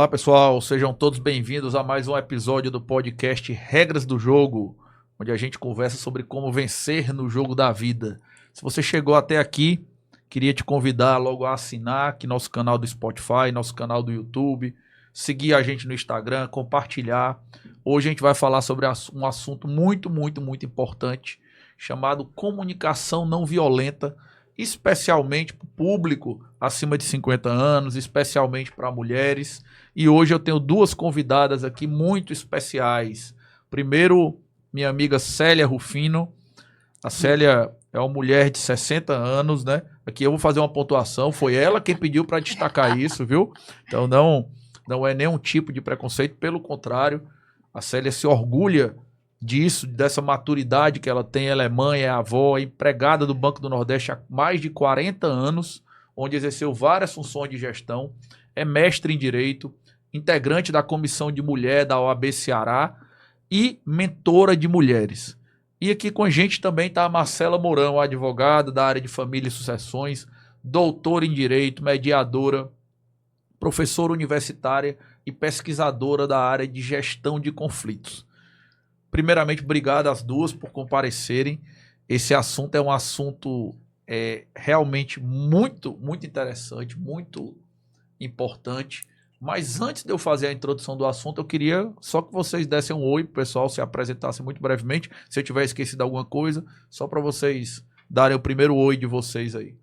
pessoal, sejam todos bem-vindos a mais um episódio do podcast Regras do Jogo, onde a gente conversa sobre como vencer no jogo da vida. Se você chegou até aqui, queria te convidar logo a assinar aqui nosso canal do Spotify, nosso canal do YouTube, seguir a gente no Instagram, compartilhar. Hoje a gente vai falar sobre um assunto muito importante, chamado comunicação não violenta, especialmente para o público acima de 50 anos, especialmente para mulheres. E hoje eu tenho duas convidadas aqui muito especiais. Primeiro, minha amiga Célia Rufino. A Célia é uma mulher de 60 anos, né? Aqui eu vou fazer uma pontuação. Foi ela quem pediu para destacar isso, viu? Então não é nenhum tipo de preconceito, pelo contrário. A Célia se orgulha disso, dessa maturidade que ela tem. Ela é mãe, é avó, é empregada do Banco do Nordeste há mais de 40 anos, onde exerceu várias funções de gestão, é mestre em Direito, integrante da Comissão de Mulher da OAB Ceará e mentora de mulheres. E aqui com a gente também está a Marcela Mourão, advogada da área de Família e Sucessões, doutora em Direito, mediadora, professora universitária e pesquisadora da área de Gestão de Conflitos. Primeiramente, obrigado às duas por comparecerem. Esse assunto é um assunto realmente muito interessante, muito importante. Mas antes de eu fazer a introdução do assunto, eu queria só que vocês dessem um oi pro pessoal, se apresentassem muito brevemente. Se eu tiver esquecido alguma coisa, só para vocês darem o primeiro oi de vocês aí.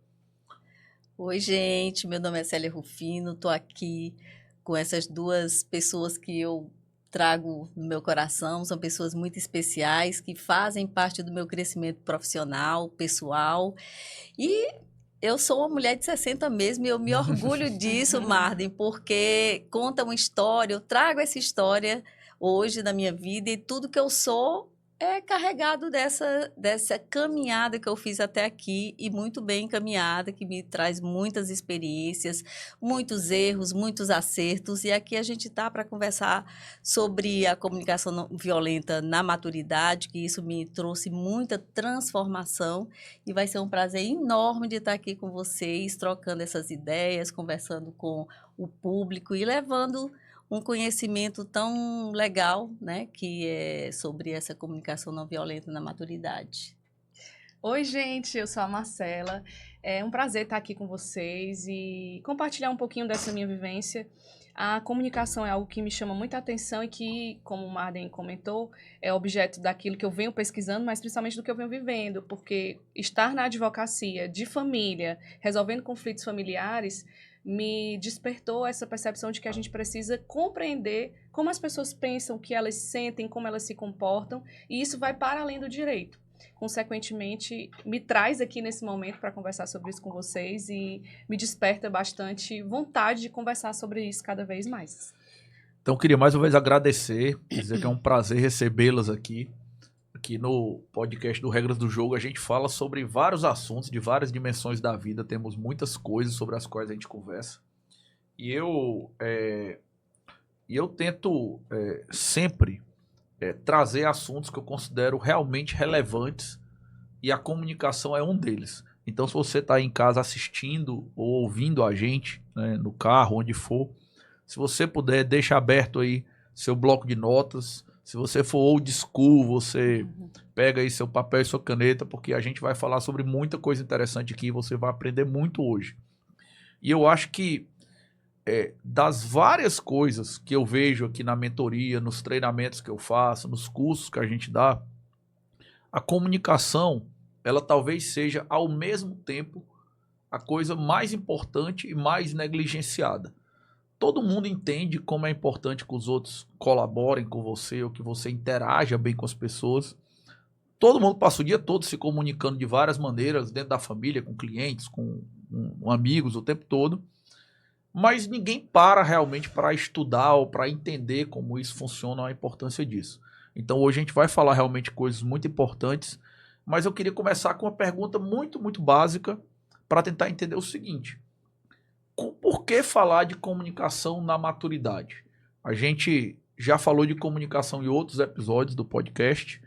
Oi, gente. Meu nome é Célia Rufino. Estou aqui com essas duas pessoas que eu trago no meu coração. São pessoas muito especiais que fazem parte do meu crescimento profissional, pessoal. E eu sou uma mulher de 60 mesmo e eu me orgulho disso, Marden, porque conta uma história, eu trago essa história hoje da minha vida e tudo que eu sou é carregado dessa caminhada que eu fiz até aqui e muito bem encaminhada, que me traz muitas experiências, muitos erros, muitos acertos. E aqui a gente está para conversar sobre a comunicação não violenta na maturidade, que isso me trouxe muita transformação e vai ser um prazer enorme de estar aqui com vocês, trocando essas ideias, conversando com o público e levando um conhecimento tão legal, né, que é sobre essa comunicação não violenta na maturidade. Oi, gente, eu sou a Marcela. É um prazer estar aqui com vocês e compartilhar um pouquinho dessa minha vivência. A comunicação é algo que me chama muita atenção e que, como o Marden comentou, é objeto daquilo que eu venho pesquisando, mas principalmente do que eu venho vivendo, porque estar na advocacia de família, resolvendo conflitos familiares, me despertou essa percepção de que a gente precisa compreender como as pessoas pensam, o que elas sentem, como elas se comportam, e isso vai para além do direito. Consequentemente, me traz aqui nesse momento para conversar sobre isso com vocês e me desperta bastante vontade de conversar sobre isso cada vez mais. Então, queria mais uma vez agradecer, dizer que é um prazer recebê-las aqui. Aqui no podcast do Regras do Jogo, a gente fala sobre vários assuntos de várias dimensões da vida, temos muitas coisas sobre as quais a gente conversa. E eu tento sempre trazer assuntos que eu considero realmente relevantes e a comunicação é um deles. Então, se você está em casa assistindo ou ouvindo a gente, né, no carro, onde for, se você puder, deixa aberto aí seu bloco de notas. Se você for old school, você pega aí seu papel e sua caneta, porque a gente vai falar sobre muita coisa interessante aqui e você vai aprender muito hoje. E eu acho que das várias coisas que eu vejo aqui na mentoria, nos treinamentos que eu faço, nos cursos que a gente dá, a comunicação, ela talvez seja ao mesmo tempo a coisa mais importante e mais negligenciada. Todo mundo entende como é importante que os outros colaborem com você, ou que você interaja bem com as pessoas. Todo mundo passa o dia todo se comunicando de várias maneiras, dentro da família, com clientes, com amigos, o tempo todo. Mas ninguém para realmente para estudar ou para entender como isso funciona, a importância disso. Então hoje a gente vai falar realmente coisas muito importantes, mas eu queria começar com uma pergunta muito básica para tentar entender o seguinte. Por que falar de comunicação na maturidade? A gente já falou de comunicação em outros episódios do podcast.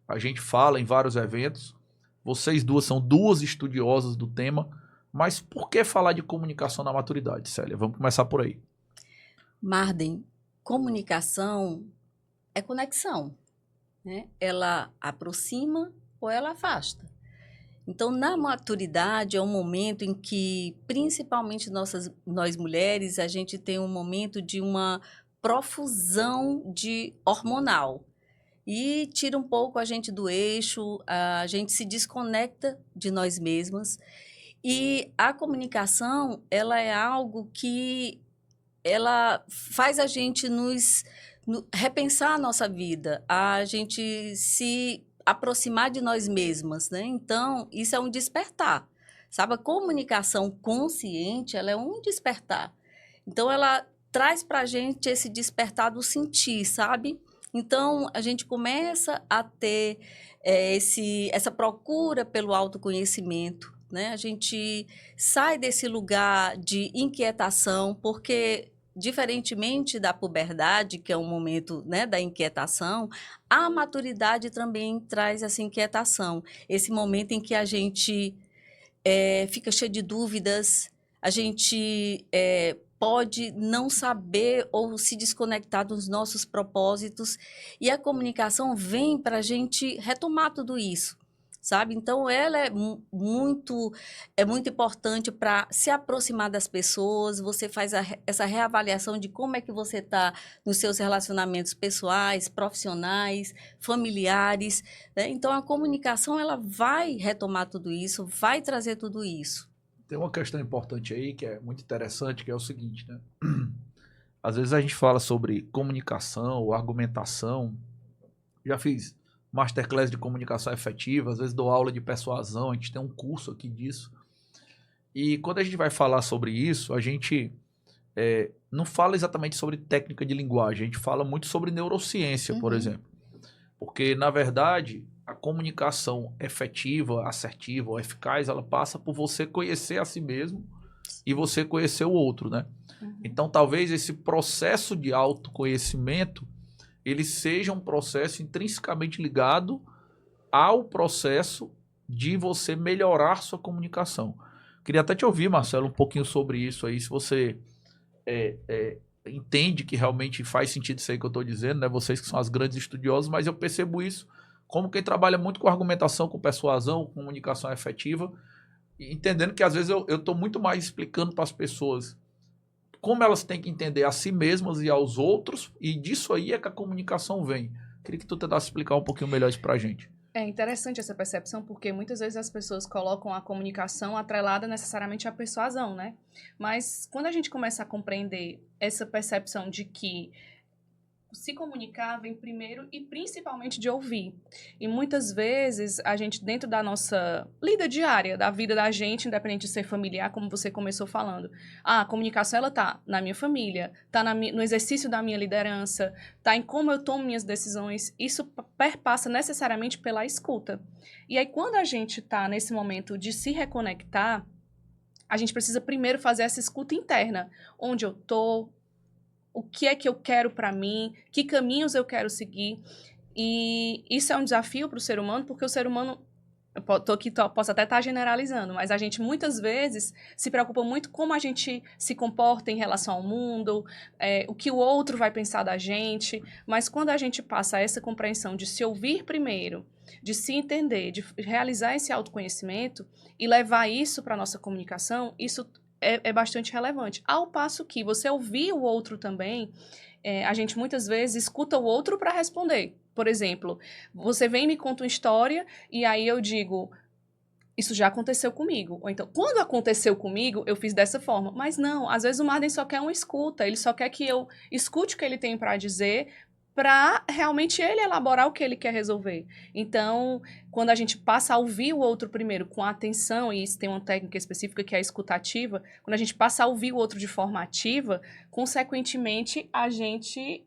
A gente fala em vários eventos. Vocês duas são duas estudiosas do tema. Mas por que falar de comunicação na maturidade, Célia? Vamos começar por aí. Marden, comunicação é conexão, né? Ela aproxima ou ela afasta. Então, na maturidade é um momento em que, principalmente nós mulheres, a gente tem um momento de uma profusão de hormonal. E tira um pouco a gente do eixo, a gente se desconecta de nós mesmas. E a comunicação, ela é algo que ela faz a gente repensar a nossa vida, a gente se aproximar de nós mesmas, né? Então, isso é um despertar, sabe? A comunicação consciente, ela é um despertar. Então, ela traz para a gente esse despertar do sentir, sabe? Então, a gente começa a ter essa procura pelo autoconhecimento, né? A gente sai desse lugar de inquietação, porque diferentemente da puberdade, que é um momento, né, da inquietação, a maturidade também traz essa inquietação, esse momento em que a gente fica cheio de dúvidas, a gente pode não saber ou se desconectar dos nossos propósitos, e a comunicação vem para a gente retomar tudo isso, sabe? Então, ela é muito importante para se aproximar das pessoas, você faz essa reavaliação de como é que você está nos seus relacionamentos pessoais, profissionais, familiares, né? Então, a comunicação, ela vai retomar tudo isso, vai trazer tudo isso. Tem uma questão importante aí que é muito interessante, que é o seguinte, né? Às vezes a gente fala sobre comunicação ou argumentação. Já fiz masterclass de comunicação efetiva, às vezes dou aula de persuasão, a gente tem um curso aqui disso. E quando a gente vai falar sobre isso, a gente não fala exatamente sobre técnica de linguagem, a gente fala muito sobre neurociência, por exemplo. Porque, na verdade, a comunicação efetiva, assertiva ou eficaz, ela passa por você conhecer a si mesmo e você conhecer o outro, né? Então, talvez esse processo de autoconhecimento, ele seja um processo intrinsecamente ligado ao processo de você melhorar sua comunicação. Queria até te ouvir, Marcelo, um pouquinho sobre isso aí, se você entende que realmente faz sentido isso aí que eu estou dizendo, né? Vocês que são as grandes estudiosas, mas eu percebo isso como quem trabalha muito com argumentação, com persuasão, com comunicação efetiva, entendendo que às vezes eu estou muito mais explicando para as pessoas como elas têm que entender a si mesmas e aos outros, e disso aí é que a comunicação vem. Queria que tu tentasse explicar um pouquinho melhor isso para a gente. É interessante essa percepção, porque muitas vezes as pessoas colocam a comunicação atrelada necessariamente à persuasão, né? Mas quando a gente começa a compreender essa percepção de que se comunicar vem primeiro e principalmente de ouvir. E muitas vezes a gente, dentro da nossa lida diária, da vida da gente, independente de ser familiar, como você começou falando, a comunicação ela tá na minha família, tá no exercício da minha liderança, tá em como eu tomo minhas decisões, isso perpassa necessariamente pela escuta. E aí quando a gente tá nesse momento de se reconectar, a gente precisa primeiro fazer essa escuta interna, onde eu tô, o que é que eu quero para mim, que caminhos eu quero seguir. E isso é um desafio para o ser humano, porque o ser humano, posso até estar generalizando, mas a gente muitas vezes se preocupa muito como a gente se comporta em relação ao mundo, o que o outro vai pensar da gente, mas quando a gente passa essa compreensão de se ouvir primeiro, de se entender, de realizar esse autoconhecimento e levar isso para a nossa comunicação, isso é bastante relevante. Ao passo que você ouvir o outro também, a gente muitas vezes escuta o outro para responder. Por exemplo, você vem e me conta uma história e aí eu digo, isso já aconteceu comigo. Ou então, quando aconteceu comigo, eu fiz dessa forma. Mas não, às vezes o Marden só quer uma escuta, ele só quer que eu escute o que ele tem para dizer, para realmente ele elaborar o que ele quer resolver. Então, quando a gente passa a ouvir o outro primeiro com atenção, e isso tem uma técnica específica que é a escutativa, quando a gente passa a ouvir o outro de forma ativa, consequentemente, a gente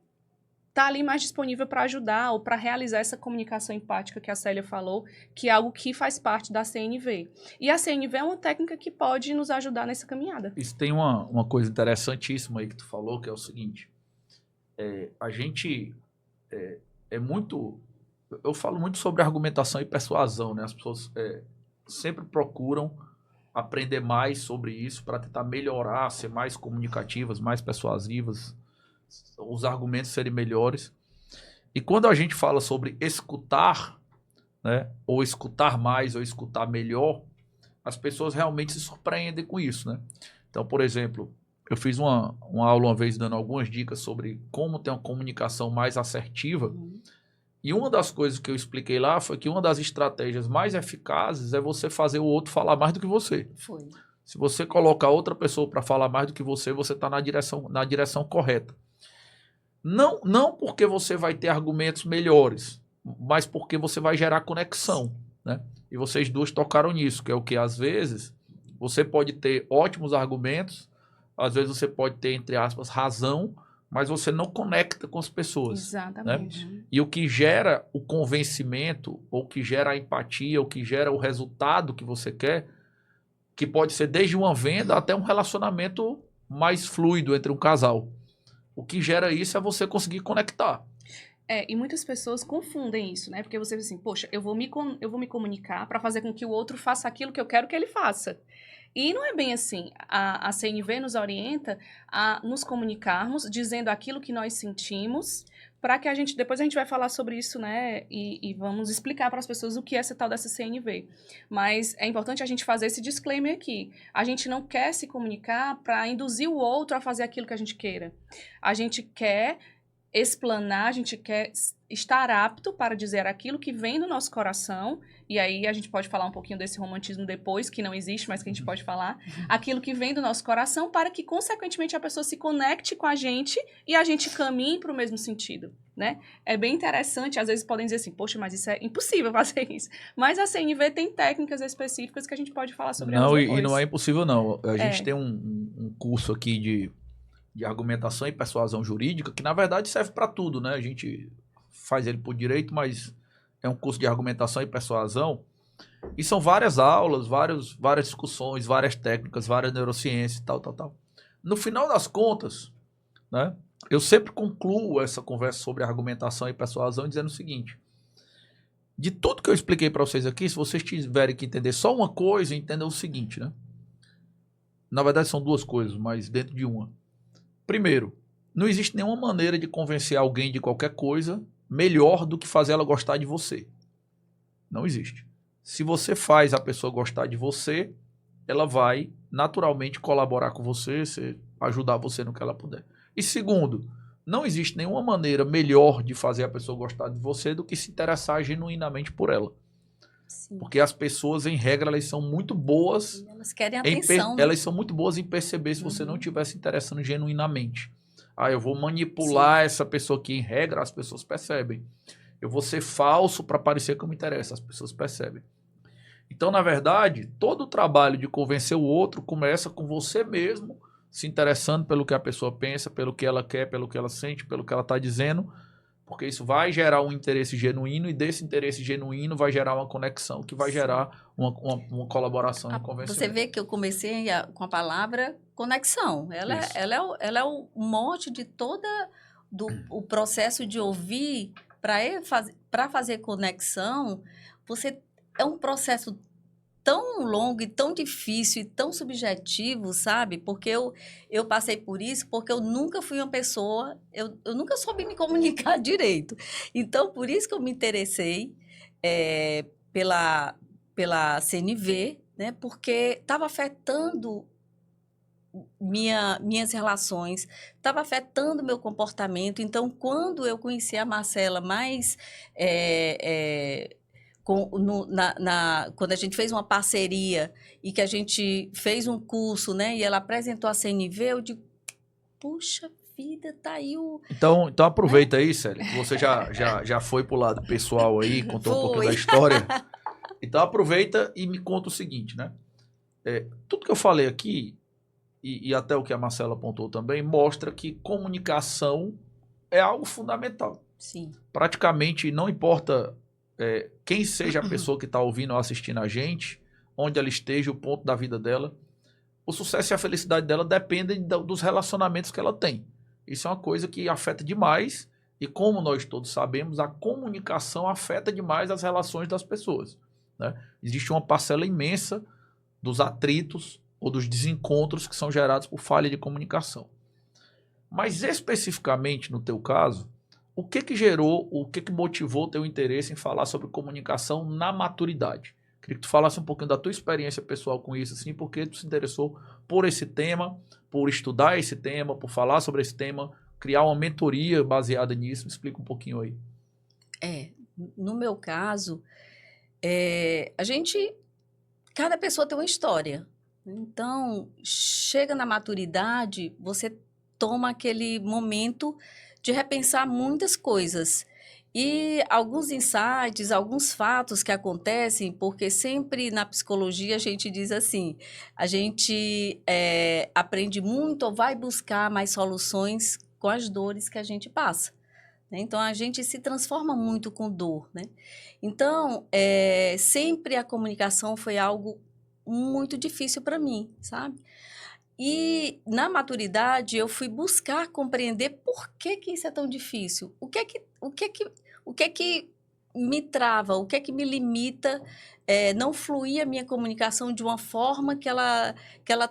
está ali mais disponível para ajudar ou para realizar essa comunicação empática que a Célia falou, que é algo que faz parte da CNV. E a CNV é uma técnica que pode nos ajudar nessa caminhada. Isso tem uma coisa interessantíssima aí que tu falou, que é o seguinte, a gente muito... Eu falo muito sobre argumentação e persuasão, né? As pessoas sempre procuram aprender mais sobre isso para tentar melhorar, ser mais comunicativas, mais persuasivas, os argumentos serem melhores. E quando a gente fala sobre escutar, né, ou escutar mais, ou escutar melhor, as pessoas realmente se surpreendem com isso, né? Então, por exemplo, eu fiz uma aula uma vez dando algumas dicas sobre como ter uma comunicação mais assertiva. E uma das coisas que eu expliquei lá foi que uma das estratégias mais eficazes é você fazer o outro falar mais do que você. Foi. Se você colocar outra pessoa para falar mais do que você está na direção correta. Não porque você vai ter argumentos melhores, mas porque você vai gerar conexão, né? E vocês duas tocaram nisso, que é o que às vezes você pode ter ótimos argumentos, às vezes você pode ter, entre aspas, razão, mas você não conecta com as pessoas. Exatamente. Né? E o que gera o convencimento, ou que gera a empatia, ou que gera o resultado que você quer, que pode ser desde uma venda até um relacionamento mais fluido entre um casal. O que gera isso é você conseguir conectar. E muitas pessoas confundem isso, né? Porque você diz assim, poxa, eu vou me comunicar para fazer com que o outro faça aquilo que eu quero que ele faça. E não é bem assim. A CNV nos orienta a nos comunicarmos, dizendo aquilo que nós sentimos, para que depois a gente vai falar sobre isso, né? E vamos explicar para as pessoas o que é essa tal dessa CNV. Mas é importante a gente fazer esse disclaimer aqui. A gente não quer se comunicar para induzir o outro a fazer aquilo que a gente queira. A gente quer explanar, a gente quer estar apto para dizer aquilo que vem do nosso coração, e aí a gente pode falar um pouquinho desse romantismo depois, que não existe, mas que a gente pode falar, aquilo que vem do nosso coração, para que, consequentemente, a pessoa se conecte com a gente e a gente caminhe para o mesmo sentido, né? É bem interessante, às vezes podem dizer assim, poxa, mas isso é impossível fazer isso. Mas a CNV tem técnicas específicas que a gente pode falar sobre elas depois. E não é impossível, não. A gente tem um curso aqui de argumentação e persuasão jurídica, que na verdade serve para tudo, né? A gente faz ele por direito, mas é um curso de argumentação e persuasão, e são várias aulas, várias discussões, várias técnicas, várias neurociências, tal. No final das contas, né, eu sempre concluo essa conversa sobre argumentação e persuasão dizendo o seguinte: de tudo que eu expliquei para vocês aqui, se vocês tiverem que entender só uma coisa, entendam o seguinte, né? Na verdade são duas coisas, mas dentro de uma. Primeiro, não existe nenhuma maneira de convencer alguém de qualquer coisa melhor do que fazer ela gostar de você. Não existe. Se você faz a pessoa gostar de você, ela vai naturalmente colaborar com você, ajudar você no que ela puder. E segundo, não existe nenhuma maneira melhor de fazer a pessoa gostar de você do que se interessar genuinamente por ela. Sim. Porque as pessoas, em regra, elas são muito boas. E elas querem atenção. Elas são muito boas em perceber se você não estiver se interessando genuinamente. Eu vou manipular essa pessoa aqui, em regra, as pessoas percebem. Eu vou ser falso para parecer que eu me interesso, as pessoas percebem. Então, na verdade, todo o trabalho de convencer o outro começa com você mesmo se interessando pelo que a pessoa pensa, pelo que ela quer, pelo que ela sente, pelo que ela está dizendo, porque isso vai gerar um interesse genuíno, e desse interesse genuíno vai gerar uma conexão, que vai gerar uma colaboração e um convencimento. Você vê que eu comecei com a palavra conexão. Ela é o mote de o processo de ouvir. Para fazer conexão, é um processo tão longo e tão difícil e tão subjetivo, sabe? Porque eu passei por isso, porque eu nunca fui uma pessoa, eu nunca soube me comunicar direito. Então, por isso que eu me interessei pela CNV, né? Porque estava afetando minhas relações, estava afetando meu comportamento. Então, quando eu conheci a Marcela mais... quando a gente fez uma parceria e que a gente fez um curso, né, e ela apresentou a CNV, eu digo, puxa vida, tá aí o... Então aproveita aí, Célia, que você já foi pro lado pessoal aí, contou um pouquinho da história. Então aproveita e me conta o seguinte, né? Tudo que eu falei aqui, e até o que a Marcela apontou também, mostra que comunicação é algo fundamental. Sim. Praticamente, não importa quem seja a pessoa que está ouvindo ou assistindo a gente, onde ela esteja, o ponto da vida dela, o sucesso e a felicidade dela dependem dos relacionamentos que ela tem. Isso é uma coisa que afeta demais, e como nós todos sabemos, a comunicação afeta demais as relações das pessoas, né? Existe uma parcela imensa dos atritos ou dos desencontros que são gerados por falha de comunicação. Mas especificamente no teu caso, o que gerou, o que motivou teu interesse em falar sobre comunicação na maturidade? Queria que tu falasse um pouquinho da tua experiência pessoal com isso, assim, porque tu se interessou por esse tema, por estudar esse tema, por falar sobre esse tema, criar uma mentoria baseada nisso. Me explica um pouquinho aí. No meu caso, cada pessoa tem uma história. Então, chega na maturidade, você toma aquele momento de repensar muitas coisas. E alguns insights, alguns fatos que acontecem, porque sempre na psicologia a gente diz assim, a gente aprende muito ou vai buscar mais soluções com as dores que a gente passa. Né? Então, a gente se transforma muito com dor. Né? Então, sempre a comunicação foi algo muito difícil para mim, sabe? E na maturidade eu fui buscar compreender por que isso é tão difícil. O que é que me trava, o que é que me limita não fluir a minha comunicação de uma forma que ela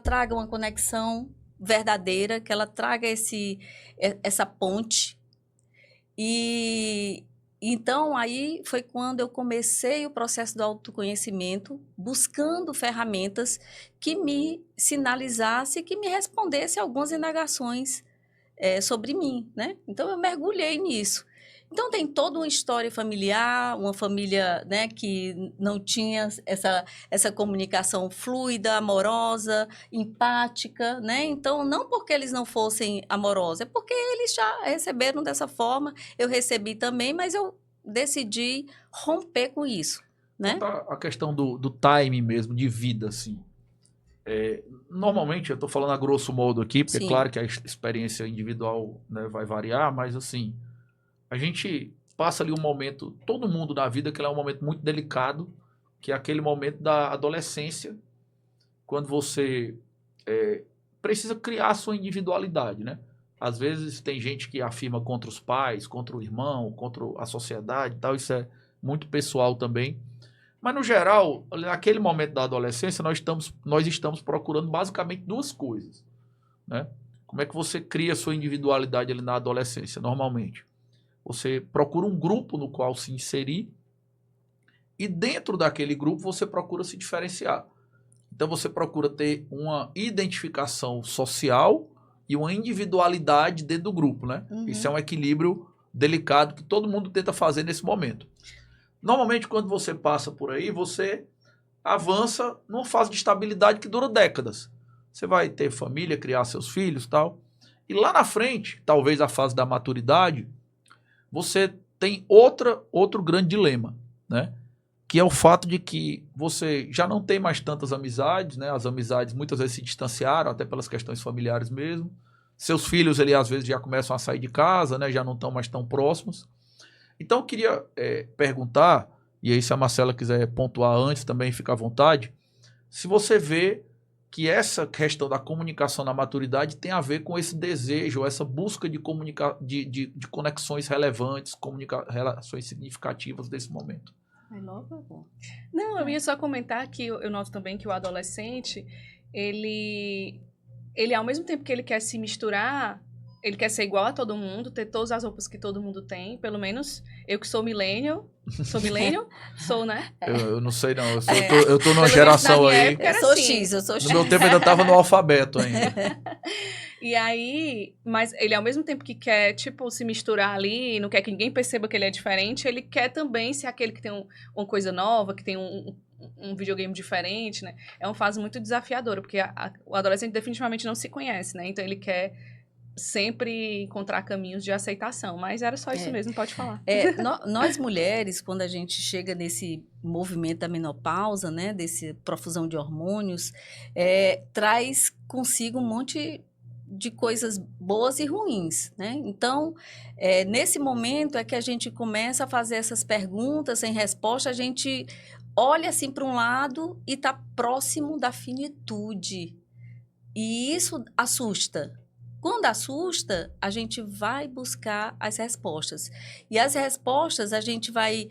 traga uma conexão verdadeira, que ela traga essa ponte. E então, aí foi quando eu comecei o processo do autoconhecimento, buscando ferramentas que me sinalizassem, que me respondessem algumas indagações sobre mim, né? Então, eu mergulhei nisso. Então, tem toda uma história familiar, uma família, né, que não tinha essa comunicação fluida, amorosa, empática, né? Então, não porque eles não fossem amorosos, é porque eles já receberam dessa forma, eu recebi também, mas eu decidi romper com isso, né? A questão do time mesmo, de vida, assim. Normalmente, eu estou falando a grosso modo aqui, porque é Sim. claro que a experiência individual, né, vai variar, mas assim, a gente passa ali um momento, todo mundo na vida, que é um momento muito delicado, que é aquele momento da adolescência, quando você precisa criar a sua individualidade, né? Às vezes tem gente que afirma contra os pais, contra o irmão, contra a sociedade e tal, isso é muito pessoal também. Mas, no geral, naquele momento da adolescência, nós estamos procurando basicamente duas coisas, né? Como é que você cria a sua individualidade ali na adolescência, normalmente? Você procura um grupo no qual se inserir e dentro daquele grupo você procura se diferenciar. Então você procura ter uma identificação social e uma individualidade dentro do grupo, né? Uhum. Isso é um equilíbrio delicado que todo mundo tenta fazer nesse momento. Normalmente, quando você passa por aí, você avança numa fase de estabilidade que dura décadas. Você vai ter família, criar seus filhos e tal. E lá na frente, talvez a fase da maturidade, você tem outro grande dilema, né? Que é o fato de que você já não tem mais tantas amizades, né? As amizades muitas vezes se distanciaram, até pelas questões familiares mesmo. Seus filhos, ele às vezes já começam a sair de casa, né? Já não estão mais tão próximos. Então eu queria perguntar, e aí se a Marcela quiser pontuar antes também, fica à vontade, se você vê que essa questão da comunicação na maturidade tem a ver com esse desejo, essa busca de conexões relevantes, relações significativas desse momento. Não, eu ia só comentar que eu noto também que o adolescente, ele ao mesmo tempo que ele quer se misturar, ele quer ser igual a todo mundo, ter todas as roupas que todo mundo tem, pelo menos eu que sou millennial, sou, né? Eu não sei não, eu tô numa geração aí, Eu sou X, eu sou X. No meu tempo ainda tava no alfabeto ainda. E aí, mas ele ao mesmo tempo que quer, tipo, se misturar ali, não quer que ninguém perceba que ele é diferente, ele quer também ser aquele que tem uma coisa nova, que tem um videogame diferente, né? É uma fase muito desafiadora, porque o adolescente definitivamente não se conhece, né? Então ele quer sempre encontrar caminhos de aceitação, mas era só isso mesmo, pode falar. Nós mulheres, quando a gente chega nesse movimento da menopausa, né, desse profusão de hormônios, traz consigo um monte de coisas boas e ruins, né? Então, nesse momento é que a gente começa a fazer essas perguntas sem resposta, a gente olha assim para um lado e está próximo da finitude. E isso assusta. Quando assusta, a gente vai buscar as respostas. E as respostas a gente vai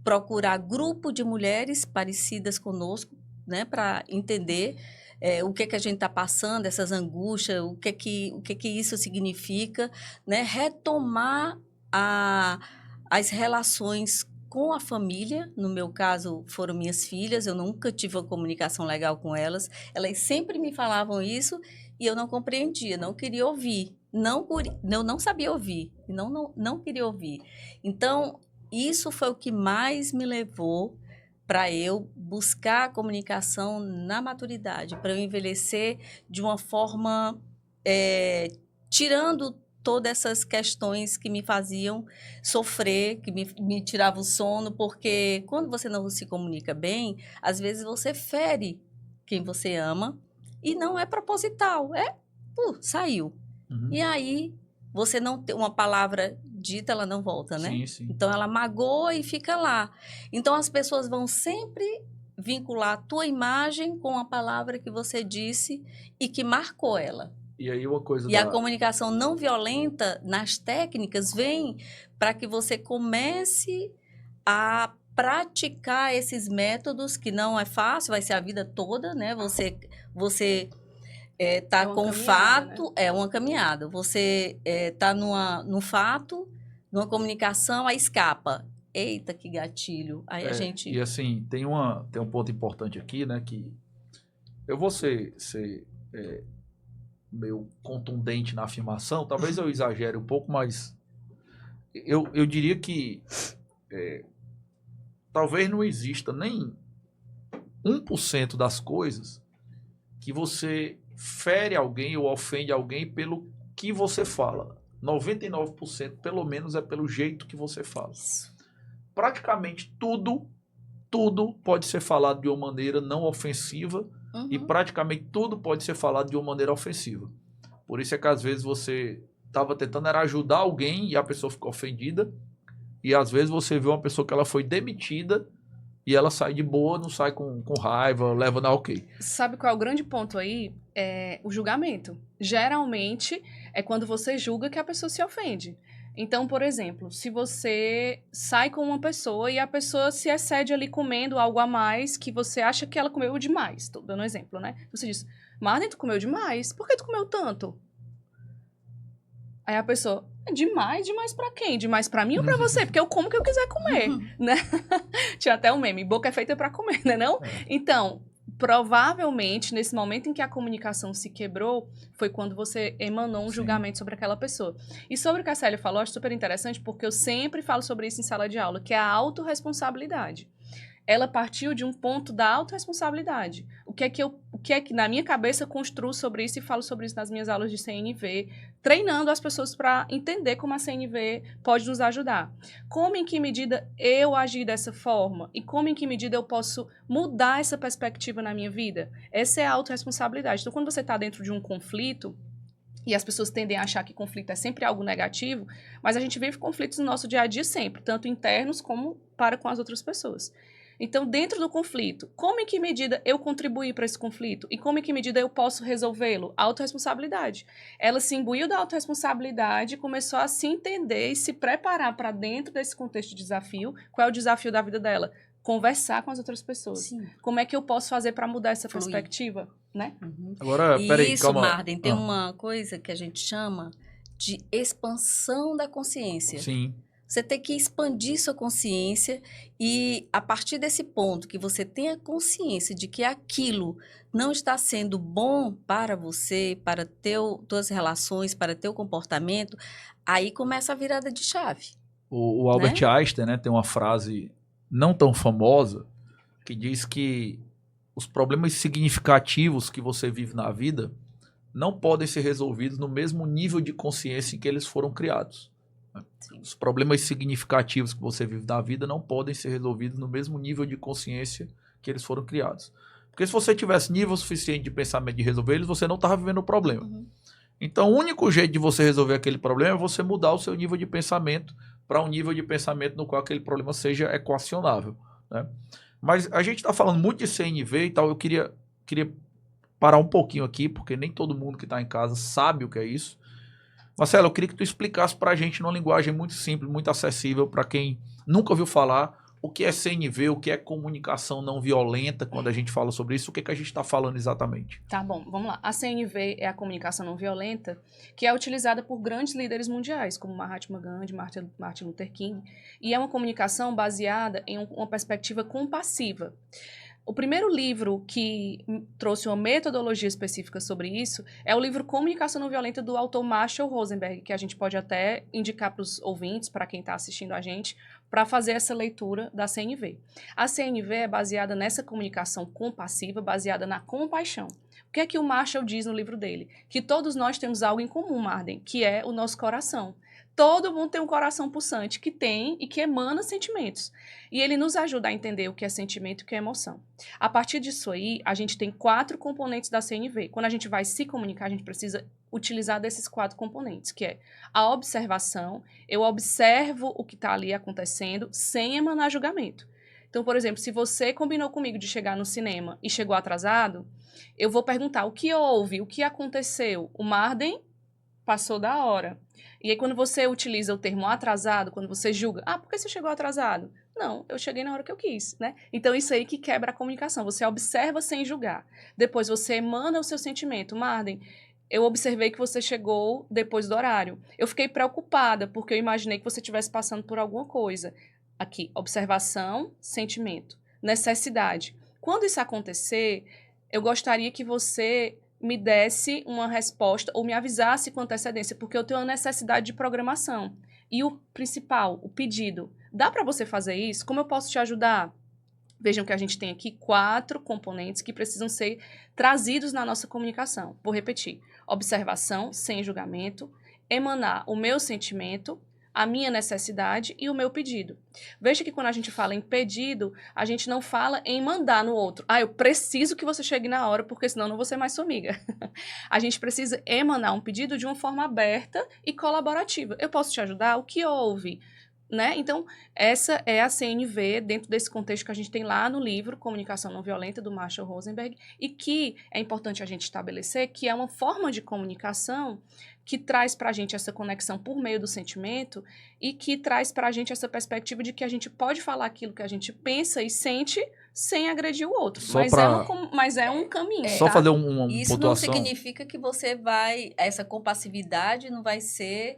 procurar grupo de mulheres parecidas conosco, né, para entender o que a gente está passando, essas angústias, o que isso significa, né? Retomar as relações com a família. No meu caso, foram minhas filhas, eu nunca tive uma comunicação legal com elas. Elas sempre me falavam isso e eu não compreendia, não queria ouvir. Eu não sabia ouvir, não queria ouvir. Então, isso foi o que mais me levou para eu buscar a comunicação na maturidade, para eu envelhecer de uma forma tirando todas essas questões que me faziam sofrer, que me tiravam o sono, porque quando você não se comunica bem, às vezes você fere quem você ama e não é proposital, saiu. Uhum. E aí, você não tem uma palavra dita, ela não volta, né? Sim, sim. Então, ela magoa e fica lá. Então, as pessoas vão sempre vincular a tua imagem com a palavra que você disse e que marcou ela. E aí uma coisa E a comunicação não violenta, nas técnicas, vem para que você comece a praticar esses métodos, que não é fácil, vai ser a vida toda, né? Você tá com um fato, né? É uma caminhada. Você tá num fato, numa comunicação, aí escapa. Eita, que gatilho. Aí a gente... E assim, tem um ponto importante aqui, né? Que eu vou ser meio contundente na afirmação. Talvez eu exagere um pouco, mas eu diria que talvez não exista nem 1% das coisas que você fere alguém ou ofende alguém pelo que você fala. 99% pelo menos é pelo jeito que você fala. Praticamente tudo pode ser falado de uma maneira não ofensiva, e praticamente tudo pode ser falado de uma maneira ofensiva. Por isso é que às vezes você estava tentando era ajudar alguém e a pessoa ficou ofendida, e às vezes você vê uma pessoa que ela foi demitida e ela sai de boa, não sai com raiva, leva na ok. Sabe qual é o grande ponto aí? É o julgamento. Geralmente é quando você julga que a pessoa se ofende. Então, por exemplo, se você sai com uma pessoa e a pessoa se excede ali comendo algo a mais que você acha que ela comeu demais. Estou dando um exemplo, né? Você diz, Marden, tu comeu demais? Por que tu comeu tanto? Aí a pessoa, demais pra quem? Demais pra mim ou pra você? Porque eu como o que eu quiser comer, né? Tinha até um meme, boca é feita pra comer, né não? Então, provavelmente, nesse momento em que a comunicação se quebrou, foi quando você emanou um julgamento sobre aquela pessoa. E sobre o que a Célia falou, acho super interessante, porque eu sempre falo sobre isso em sala de aula, que é a autorresponsabilidade. Ela partiu de um ponto da autorresponsabilidade. O que é que na minha cabeça construo sobre isso e falo sobre isso nas minhas aulas de CNV, treinando as pessoas para entender como a CNV pode nos ajudar. Como, em que medida eu agir dessa forma e como, em que medida eu posso mudar essa perspectiva na minha vida. Essa é a autorresponsabilidade. Então, quando você está dentro de um conflito, e as pessoas tendem a achar que conflito é sempre algo negativo, mas a gente vive conflitos no nosso dia a dia sempre, tanto internos como para com as outras pessoas. Então, dentro do conflito, como em que medida eu contribuí para esse conflito? E como em que medida eu posso resolvê-lo? Autorresponsabilidade. Ela se imbuiu da autorresponsabilidade, começou a se entender e se preparar para dentro desse contexto de desafio. Qual é o desafio da vida dela? Conversar com as outras pessoas. Sim. Como é que eu posso fazer para mudar essa perspectiva? Né? Agora, peraí, isso, calma. Marden, tem uma coisa que a gente chama de expansão da consciência. Sim. Você tem que expandir sua consciência e, a partir desse ponto que você tenha consciência de que aquilo não está sendo bom para você, para tuas relações, para teu comportamento, aí começa a virada de chave. O Albert Einstein, né, tem uma frase não tão famosa que diz que os problemas significativos que você vive na vida não podem ser resolvidos no mesmo nível de consciência em que eles foram criados. Sim. Os problemas significativos que você vive na vida não podem ser resolvidos no mesmo nível de consciência que eles foram criados. Porque se você tivesse nível suficiente de pensamento de resolver eles, você não estava vivendo o problema. Então, o único jeito de você resolver aquele problema é você mudar o seu nível de pensamento para um nível de pensamento no qual aquele problema seja equacionável, né? Mas a gente está falando muito de CNV e tal, eu queria parar um pouquinho aqui, porque nem todo mundo que está em casa sabe o que é isso. Marcelo, eu queria que tu explicasse para a gente numa linguagem muito simples, muito acessível, para quem nunca ouviu falar, o que é CNV, o que é comunicação não violenta, quando a gente fala sobre isso, o que, que a gente está falando exatamente? Tá bom, vamos lá. A CNV é a comunicação não violenta, que é utilizada por grandes líderes mundiais, como Mahatma Gandhi, Martin Luther King, e é uma comunicação baseada em uma perspectiva compassiva. O primeiro livro que trouxe uma metodologia específica sobre isso é o livro Comunicação Não Violenta, do autor Marshall Rosenberg, que a gente pode até indicar para os ouvintes, para quem está assistindo a gente, para fazer essa leitura da CNV. A CNV é baseada nessa comunicação compassiva, baseada na compaixão. O que é que o Marshall diz no livro dele? Que todos nós temos algo em comum, Marden, que é o nosso coração. Todo mundo tem um coração pulsante que tem e que emana sentimentos. E ele nos ajuda a entender o que é sentimento e o que é emoção. A partir disso aí, a gente tem 4 componentes da CNV. Quando a gente vai se comunicar, a gente precisa utilizar desses 4 componentes, que é a observação. Eu observo o que está ali acontecendo sem emanar julgamento. Então, por exemplo, se você combinou comigo de chegar no cinema e chegou atrasado, eu vou perguntar o que houve, o que aconteceu. O Marden passou da hora. E aí, quando você utiliza o termo atrasado, quando você julga, por que você chegou atrasado? Não, eu cheguei na hora que eu quis, né? Então, isso aí que quebra a comunicação. Você observa sem julgar. Depois, você emana o seu sentimento. Marden, eu observei que você chegou depois do horário. Eu fiquei preocupada, porque eu imaginei que você estivesse passando por alguma coisa. Aqui, observação, sentimento. Necessidade. Quando isso acontecer, eu gostaria que você me desse uma resposta ou me avisasse com antecedência, porque eu tenho uma necessidade de programação. E o principal, o pedido. Dá para você fazer isso? Como eu posso te ajudar? Vejam que a gente tem aqui 4 componentes que precisam ser trazidos na nossa comunicação. Vou repetir. Observação, sem julgamento. Emanar o meu sentimento, a minha necessidade e o meu pedido. Veja que quando a gente fala em pedido, a gente não fala em mandar no outro. Eu preciso que você chegue na hora, porque senão eu não vou ser mais sua amiga. A gente precisa emanar um pedido de uma forma aberta e colaborativa. Eu posso te ajudar? O que houve? Né? Então, essa é a CNV dentro desse contexto que a gente tem lá no livro Comunicação Não Violenta, do Marshall Rosenberg, e que é importante a gente estabelecer que é uma forma de comunicação que traz para a gente essa conexão por meio do sentimento e que traz para a gente essa perspectiva de que a gente pode falar aquilo que a gente pensa e sente sem agredir o outro. Mas é um caminho. Só fazer uma Isso pontuação. Não significa que você vai... Essa compassividade não vai ser...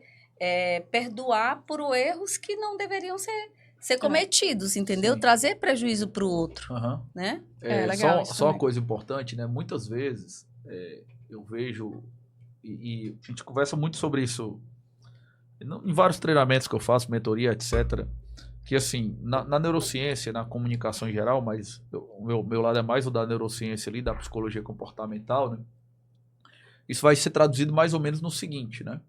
perdoar por erros que não deveriam ser cometidos, entendeu? Sim. Trazer prejuízo para o outro, Uhum. né? Legal. Só uma coisa importante, né? Muitas vezes eu vejo, e a gente conversa muito sobre isso em vários treinamentos que eu faço, mentoria, etc., que assim, na neurociência, na comunicação em geral, mas o meu lado é mais o da neurociência ali, da psicologia comportamental, né? Isso vai ser traduzido mais ou menos no seguinte, né?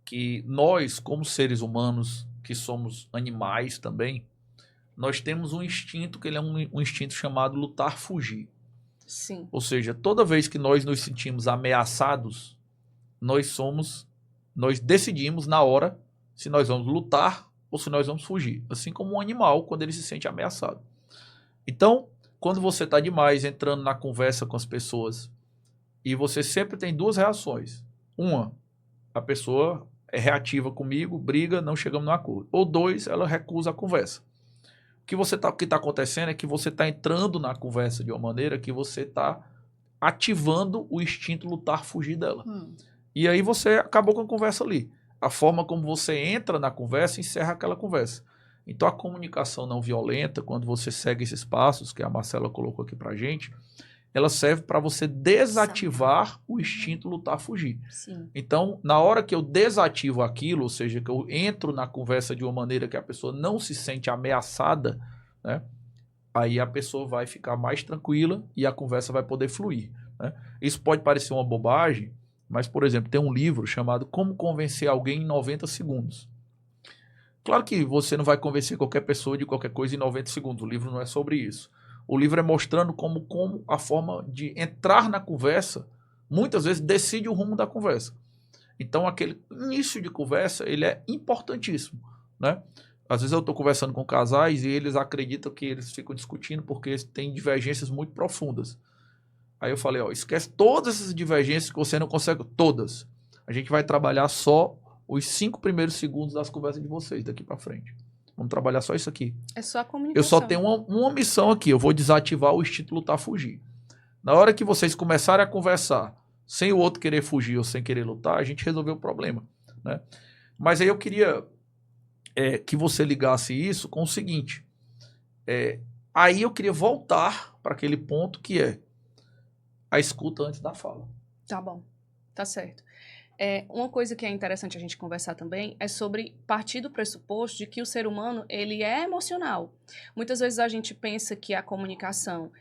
Que nós, como seres humanos, que somos animais também, nós temos um instinto, que ele é um instinto chamado lutar-fugir. Sim. Ou seja, toda vez que nós nos sentimos ameaçados, nós decidimos na hora se nós vamos lutar ou se nós vamos fugir. Assim como um animal, quando ele se sente ameaçado. Então, quando você está demais entrando na conversa com as pessoas, e você sempre tem 2 reações. Uma, a pessoa é reativa comigo, briga, não chegamos no acordo. Ou 2, ela recusa a conversa. O que está acontecendo é que você está entrando na conversa de uma maneira que você está ativando o instinto lutar-fugir dela. E aí você acabou com a conversa ali. A forma como você entra na conversa encerra aquela conversa. Então a comunicação não violenta, quando você segue esses passos que a Marcela colocou aqui pra gente, ela serve para você desativar o instinto lutar-fugir. Então, na hora que eu desativo aquilo, ou seja, que eu entro na conversa de uma maneira que a pessoa não se sente ameaçada, né, aí a pessoa vai ficar mais tranquila e a conversa vai poder fluir, né? Isso pode parecer uma bobagem, mas, por exemplo, tem um livro chamado Como Convencer Alguém em 90 Segundos. Claro que você não vai convencer qualquer pessoa de qualquer coisa em 90 segundos. O livro não é sobre isso. O livro é mostrando como a forma de entrar na conversa, muitas vezes, decide o rumo da conversa. Então, aquele início de conversa, ele é importantíssimo, né? Às vezes eu estou conversando com casais e eles acreditam que eles ficam discutindo porque têm divergências muito profundas. Aí eu falei, esquece todas essas divergências que você não consegue, todas. A gente vai trabalhar só os 5 primeiros segundos das conversas de vocês daqui para frente. Vamos trabalhar só isso aqui. É só a Eu comunicação. só tenho uma missão aqui. Eu vou desativar o instinto lutar, fugir. Na hora que vocês começarem a conversar, sem o outro querer fugir ou sem querer lutar, a gente resolveu o problema, né? Mas aí eu queria que você ligasse isso com o seguinte. Aí eu queria voltar para aquele ponto que é a escuta antes da fala. Tá bom, tá certo. Uma coisa que é interessante a gente conversar também é sobre partir do pressuposto de que o ser humano, ele é emocional. Muitas vezes a gente pensa que a comunicação,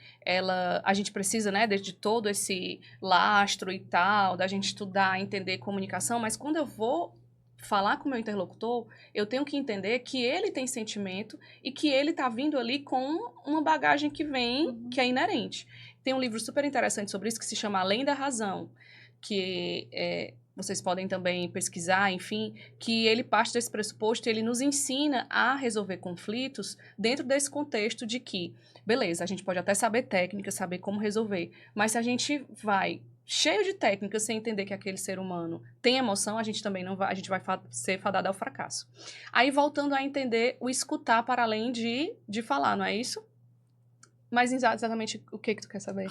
a gente precisa, né, de todo esse lastro e tal, da gente estudar, entender comunicação, mas quando eu vou falar com o meu interlocutor, eu tenho que entender que ele tem sentimento e que ele tá vindo ali com uma bagagem que vem, que é inerente. Tem um livro super interessante sobre isso que se chama Além da Razão, que vocês podem também pesquisar, enfim, que ele parte desse pressuposto e ele nos ensina a resolver conflitos dentro desse contexto de que, beleza, a gente pode até saber técnica, saber como resolver, mas se a gente vai cheio de técnicas sem entender que aquele ser humano tem emoção, a gente também não vai, a gente vai ser fadado ao fracasso. Aí voltando a entender o escutar para além de falar, não é isso? Mas exatamente o que tu quer saber?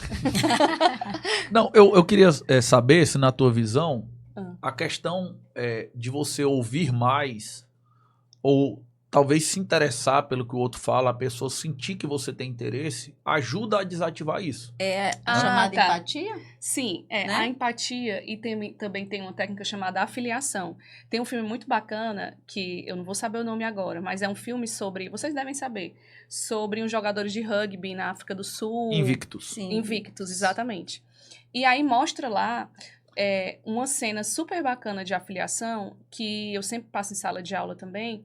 Não, eu queria saber se na tua visão a questão de você ouvir mais ou talvez se interessar pelo que o outro fala, a pessoa sentir que você tem interesse, ajuda a desativar isso. É a chamada empatia? Sim, né? A empatia e também tem uma técnica chamada afiliação. Tem um filme muito bacana, que eu não vou saber o nome agora, mas é um filme sobre, vocês devem saber, sobre uns jogadores de rugby na África do Sul. Invictus. Sim. Invictus, exatamente. E aí mostra lá uma cena super bacana de afiliação, que eu sempre passo em sala de aula também.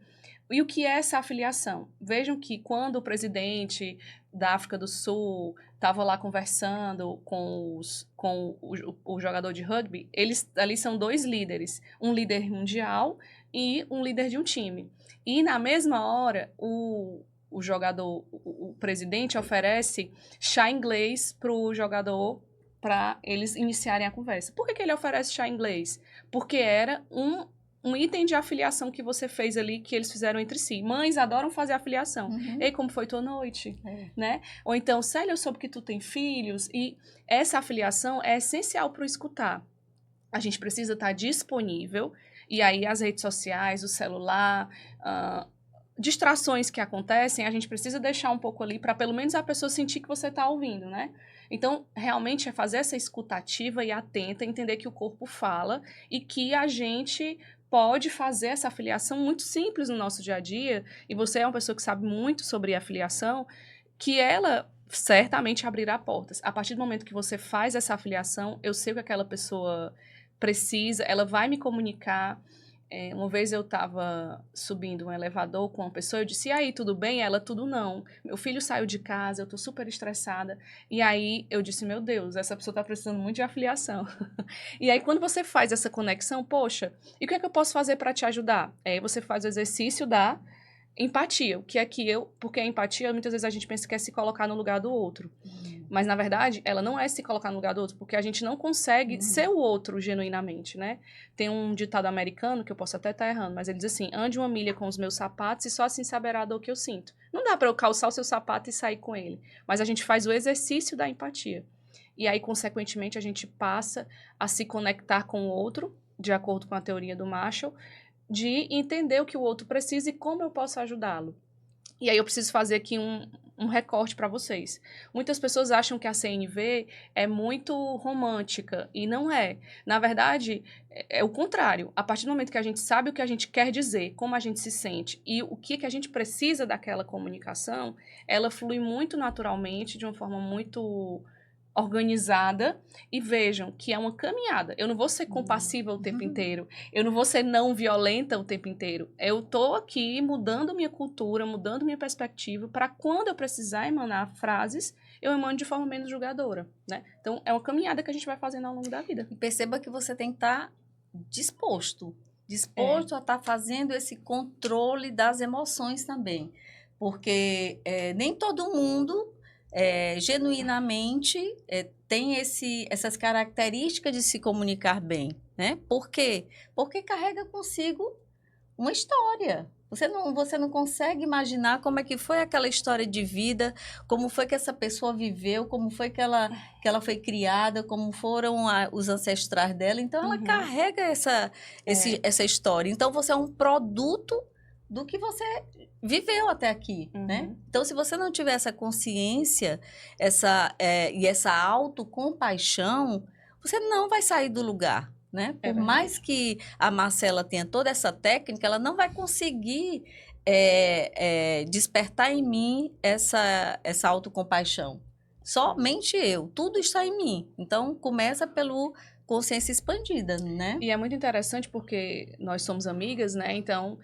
E o que é essa afiliação? Vejam que quando o presidente da África do Sul estava lá conversando com o jogador de rugby, eles ali são dois líderes, um líder mundial e um líder de um time. E na mesma hora, o presidente oferece chá inglês para o jogador para eles iniciarem a conversa. Por que ele oferece chá inglês? Porque era um item de afiliação que você fez ali, que eles fizeram entre si. Mães adoram fazer afiliação. Uhum. Ei, como foi tua noite? Né? Ou então, Célia, eu soube que tu tem filhos. E essa afiliação é essencial para o escutar. A gente precisa estar disponível. E aí, as redes sociais, o celular, distrações que acontecem, a gente precisa deixar um pouco ali para pelo menos a pessoa sentir que você está ouvindo, né? Então, realmente é fazer essa escutativa e atenta, entender que o corpo fala e que a gente pode fazer essa afiliação muito simples no nosso dia a dia, e você é uma pessoa que sabe muito sobre afiliação, que ela certamente abrirá portas. A partir do momento que você faz essa afiliação, eu sei o que aquela pessoa precisa, ela vai me comunicar. Uma vez eu estava subindo um elevador com uma pessoa, eu disse, e aí, tudo bem? Ela, tudo não. Meu filho saiu de casa, eu estou super estressada. E aí eu disse, meu Deus, essa pessoa está precisando muito de afiliação. E aí quando você faz essa conexão, poxa, e o que é que eu posso fazer para te ajudar? Aí você faz o exercício da empatia, o que é que porque a empatia, muitas vezes a gente pensa que é se colocar no lugar do outro. Mas, na verdade, ela não é se colocar no lugar do outro, porque a gente não consegue ser o outro genuinamente, né? Tem um ditado americano, que eu posso até estar errando, mas ele diz assim, ande uma milha com os meus sapatos e só assim saberá a dor que eu sinto. Não dá para eu calçar o seu sapato e sair com ele, mas a gente faz o exercício da empatia. E aí, consequentemente, a gente passa a se conectar com o outro, de acordo com a teoria do Marshall, de entender o que o outro precisa e como eu posso ajudá-lo. E aí eu preciso fazer aqui um recorte para vocês. Muitas pessoas acham que a CNV é muito romântica, e não é. Na verdade, é o contrário. A partir do momento que a gente sabe o que a gente quer dizer, como a gente se sente e o que a gente precisa daquela comunicação, ela flui muito naturalmente, de uma forma muito organizada, e vejam que é uma caminhada. Eu não vou ser compassiva o tempo inteiro, eu não vou ser não violenta o tempo inteiro. Eu tô aqui mudando minha cultura, mudando minha perspectiva, para quando eu precisar emanar frases, eu emano de forma menos julgadora, né? Então, é uma caminhada que a gente vai fazendo ao longo da vida. E perceba que você tem que estar disposto a estar fazendo esse controle das emoções também, porque nem todo mundo genuinamente tem essas características de se comunicar bem, né? Por quê? Porque carrega consigo uma história, Você não consegue imaginar como é que foi aquela história de vida, como foi que essa pessoa viveu, como foi que ela foi criada, como foram os ancestrais dela. Então, ela carrega essa história. Então, você é um produto do que você viveu até aqui, né? Então, se você não tiver essa consciência e essa autocompaixão, você não vai sair do lugar. Né? Por mais que a Marcela tenha toda essa técnica, ela não vai conseguir despertar em mim essa autocompaixão. Somente eu. Tudo está em mim. Então, começa pelo consciência expandida, né? E é muito interessante porque nós somos amigas, né? Então,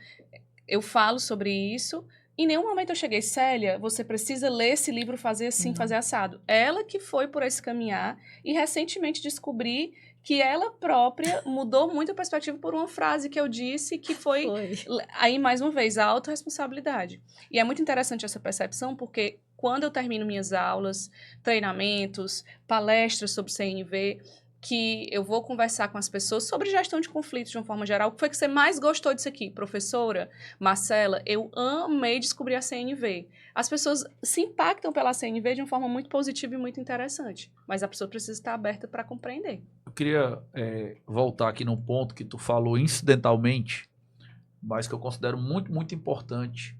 eu falo sobre isso. Em nenhum momento eu cheguei, Célia, você precisa ler esse livro, fazer assim, fazer assado. Ela que foi por esse caminhar e recentemente descobri que ela própria mudou muito a perspectiva por uma frase que eu disse, que foi, aí mais uma vez, a autorresponsabilidade. E é muito interessante essa percepção, porque quando eu termino minhas aulas, treinamentos, palestras sobre CNV, que eu vou conversar com as pessoas sobre gestão de conflitos de uma forma geral, o que foi que você mais gostou disso aqui? Professora, Marcela, eu amei descobrir a CNV. As pessoas se impactam pela CNV de uma forma muito positiva e muito interessante, mas a pessoa precisa estar aberta para compreender. Eu queria voltar aqui num ponto que tu falou incidentalmente, mas que eu considero muito, muito importante,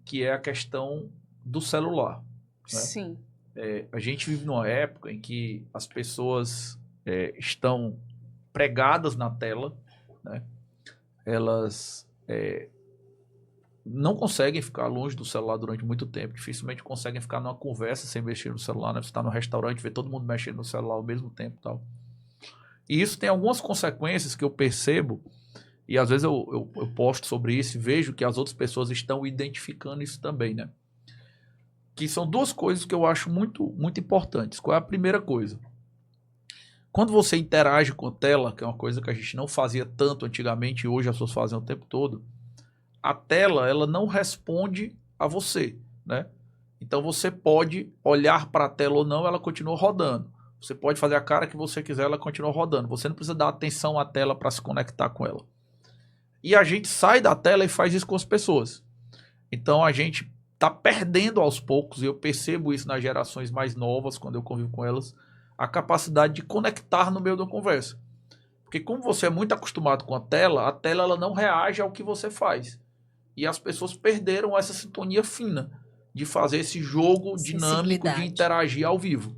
que é a questão do celular. Né? Sim. A gente vive numa época em que as pessoas estão pregadas na tela, né? Elas não conseguem ficar longe do celular durante muito tempo, dificilmente conseguem ficar numa conversa sem mexer no celular, né? Você está no restaurante, vê todo mundo mexendo no celular ao mesmo tempo e tal. E isso tem algumas consequências que eu percebo, e às vezes eu posto sobre isso e vejo que as outras pessoas estão identificando isso também, né? Que são duas coisas que eu acho muito, muito importantes. Qual é a primeira coisa? Quando você interage com a tela, que é uma coisa que a gente não fazia tanto antigamente e hoje as pessoas fazem o tempo todo, a tela ela não responde a você, né? Então você pode olhar para a tela ou não, ela continua rodando. Você pode fazer a cara que você quiser, ela continua rodando. Você não precisa dar atenção à tela para se conectar com ela. E a gente sai da tela e faz isso com as pessoas. Então a gente está perdendo aos poucos, e eu percebo isso nas gerações mais novas, quando eu convivo com elas, a capacidade de conectar no meio da conversa. Porque como você é muito acostumado com a tela ela não reage ao que você faz. E as pessoas perderam essa sintonia fina de fazer esse jogo dinâmico de interagir ao vivo.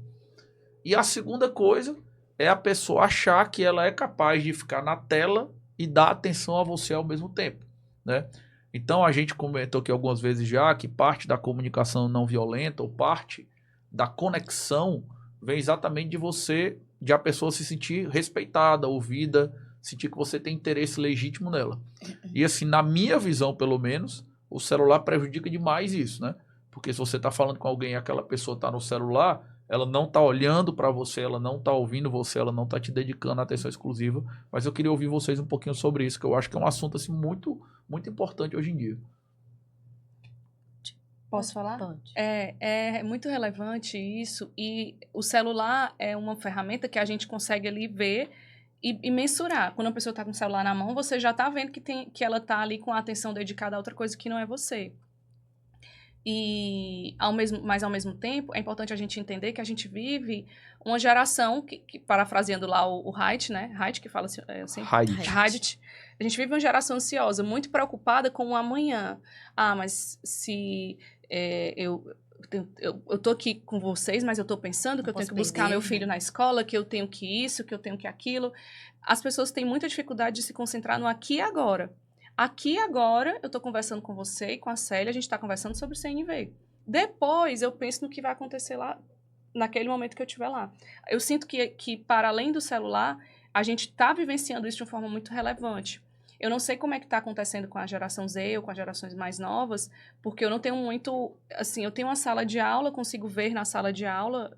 E a segunda coisa é a pessoa achar que ela é capaz de ficar na tela e dar atenção a você ao mesmo tempo, né? Então a gente comentou aqui algumas vezes já que parte da comunicação não violenta ou parte da conexão vem exatamente de a pessoa se sentir respeitada, ouvida, sentir que você tem interesse legítimo nela. E assim, na minha visão, pelo menos, o celular prejudica demais isso, né? Porque se você está falando com alguém e aquela pessoa está no celular, ela não está olhando para você, ela não está ouvindo você, ela não está te dedicando atenção exclusiva. Mas eu queria ouvir vocês um pouquinho sobre isso, que eu acho que é um assunto assim, muito, muito importante hoje em dia. Posso falar? Pode. É muito relevante isso, e o celular é uma ferramenta que a gente consegue ali ver e mensurar. Quando a pessoa está com o celular na mão, você já está vendo que ela está ali com a atenção dedicada a outra coisa que não é você. Mas ao mesmo tempo, é importante a gente entender que a gente vive uma geração, que parafraseando lá o Haidt, né? Haidt que fala assim, Haidt. A gente vive uma geração ansiosa, muito preocupada com o amanhã. Mas se eu tô aqui com vocês, mas eu tô pensando que eu tenho que buscar meu filho na escola, que eu tenho que isso, que eu tenho que aquilo. As pessoas têm muita dificuldade de se concentrar no aqui e agora. Aqui e agora, eu tô conversando com você e com a Célia, a gente tá conversando sobre CNV. Depois, eu penso no que vai acontecer lá, naquele momento que eu estiver lá. Eu sinto que, para além do celular, a gente tá vivenciando isso de uma forma muito relevante. Eu não sei como é que está acontecendo com a geração Z ou com as gerações mais novas, porque eu não tenho muito... Assim, eu tenho uma sala de aula, consigo ver na sala de aula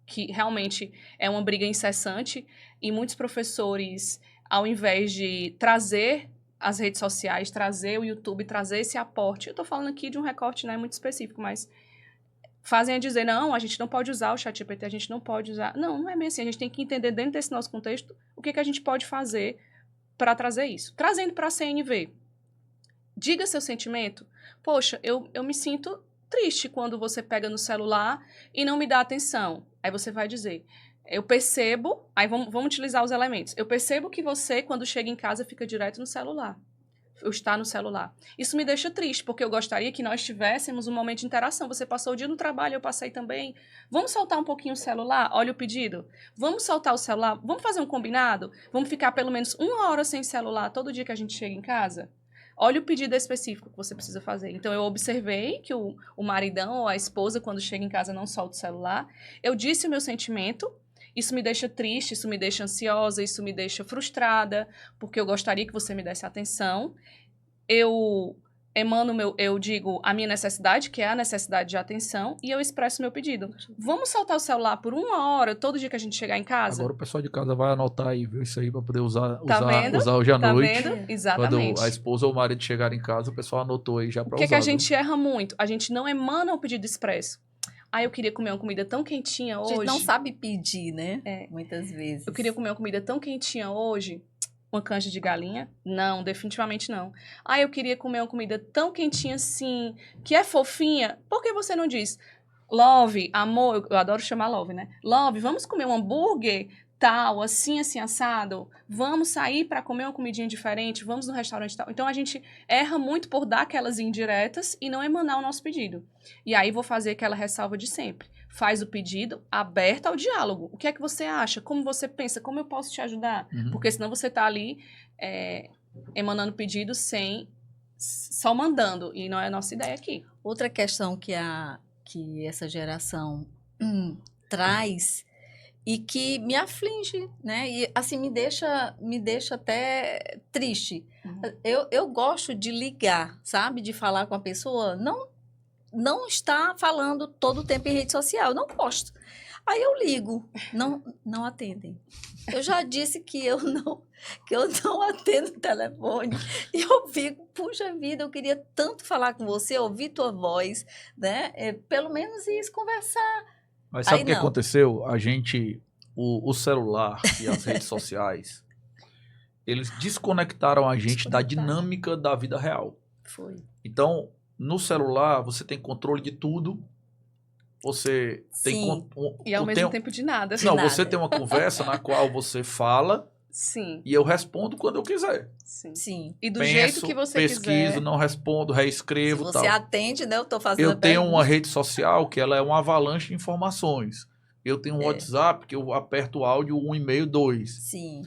que realmente é uma briga incessante, e muitos professores, ao invés de trazer as redes sociais, trazer o YouTube, trazer esse aporte, eu estou falando aqui de um recorte, né, muito específico, mas fazem a dizer, não, a gente não pode usar o ChatGPT, a gente não pode usar... Não é bem assim, a gente tem que entender dentro desse nosso contexto o que a gente pode fazer para trazer isso. Trazendo para a CNV, Diga seu sentimento. Poxa, eu me sinto triste quando você pega no celular e não me dá atenção. Aí você vai dizer, eu percebo, aí vamos utilizar os elementos. Eu percebo que você, quando chega em casa, fica direto no celular. Está no celular. Isso me deixa triste, porque eu gostaria que nós tivéssemos um momento de interação. Você passou o dia no trabalho, eu passei também. Vamos soltar um pouquinho o celular? Olha o pedido. Vamos soltar o celular? Vamos fazer um combinado? Vamos ficar pelo menos 1 hora sem celular todo dia que a gente chega em casa? Olha o pedido específico que você precisa fazer. Então, eu observei que o maridão ou a esposa, quando chega em casa, não solta o celular. Eu disse o meu sentimento. Isso me deixa triste, isso me deixa ansiosa, isso me deixa frustrada, porque eu gostaria que você me desse atenção. Eu eu digo a minha necessidade, que é a necessidade de atenção, e eu expresso meu pedido. Vamos soltar o celular por 1 hora, todo dia que a gente chegar em casa? Agora o pessoal de casa vai anotar aí, viu? Isso aí para poder Tá vendo? usar hoje à Tá noite. vendo? Exatamente. Quando a esposa ou o marido chegar em casa, o pessoal anotou aí já para O usar. que a viu? gente erra muito? A gente não emana o pedido expresso. Ah, eu queria comer uma comida tão quentinha A hoje. gente não sabe pedir, né? É. Muitas vezes. Eu queria comer uma comida tão quentinha hoje. Uma canja de galinha? Não, definitivamente não. Ah, eu queria comer uma comida tão quentinha assim, que é fofinha. Por que você não diz, Love, amor, eu adoro chamar Love, né? Love, vamos comer um hambúrguer tal, assim, assim, assado? Vamos sair para comer uma comidinha diferente? Vamos no restaurante tal? Então, a gente erra muito por dar aquelas indiretas e não emanar o nosso pedido. E aí, vou fazer aquela ressalva de sempre. Faz o pedido aberto ao diálogo. O que é que você acha? Como você pensa? Como eu posso te ajudar? Uhum. Porque senão você está ali emanando pedido só mandando. E não é a nossa ideia aqui. Outra questão que essa geração traz e que me aflige, né? E assim me deixa até triste. Uhum. Eu gosto de ligar, sabe? De falar com a pessoa, não está falando todo o tempo em rede social, eu não gosto. Aí eu ligo, não atendem. Eu já disse que eu não atendo o telefone. E eu fico, puxa vida, eu queria tanto falar com você, ouvir tua voz, né? Pelo menos isso, conversar. Mas sabe Aí o que não. aconteceu? O celular e as redes sociais, eles desconectaram a gente da dinâmica da vida real. Foi. Então, no celular, você tem controle de tudo. Você tem... Sim. E ao mesmo tempo de nada. Não, nada. você tem uma conversa na qual você fala Sim, e eu respondo quando eu quiser. sim. Sim. E do Penso, jeito que você pesquiso, quiser. não respondo, Se reescrevo e você tal. atende, né? Eu estou fazendo Eu a tenho pergunta. uma rede social que ela é uma avalanche de informações. Eu tenho um WhatsApp que eu aperto o áudio 1 e-mail 2. Sim.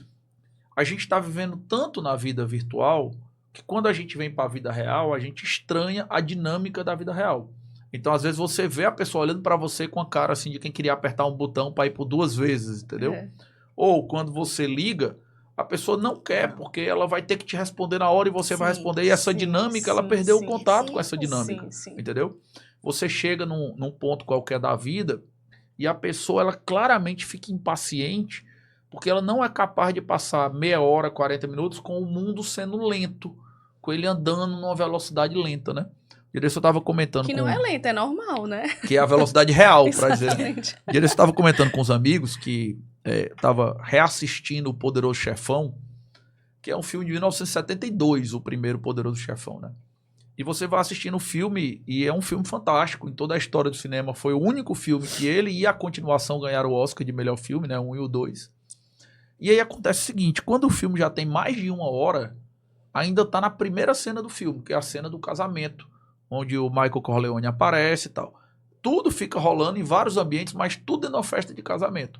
A gente está vivendo tanto na vida virtual que quando a gente vem para a vida real, a gente estranha a dinâmica da vida real. Então, às vezes, você vê a pessoa olhando para você com a cara assim de quem queria apertar um botão para ir por 2 vezes, entendeu? É. Ou quando você liga, a pessoa não quer, porque ela vai ter que te responder na hora e você vai Sim, responder. E essa sim, dinâmica, ela sim, perdeu sim, o contato sim, com essa dinâmica. Sim, sim. Entendeu? Você chega num ponto qualquer da vida e a pessoa, ela claramente fica impaciente porque ela não é capaz de passar meia hora, 40 minutos com o mundo sendo lento, com ele andando numa velocidade lenta, né? E eu estava comentando Que não é lento, é normal, né? que é a velocidade real, para dizer. Exatamente. E eu estava comentando com os amigos que estava reassistindo O Poderoso Chefão, que é um filme de 1972, o primeiro Poderoso Chefão, né? E você vai assistindo o filme e é um filme fantástico. Em toda a história do cinema foi o único filme que ele e a continuação ganharam o Oscar de melhor filme, né? 1 e o 2. E aí acontece o seguinte, quando o filme já tem mais de 1 hora, ainda está na primeira cena do filme, que é a cena do casamento, onde o Michael Corleone aparece e tal. Tudo fica rolando em vários ambientes, mas tudo é uma festa de casamento.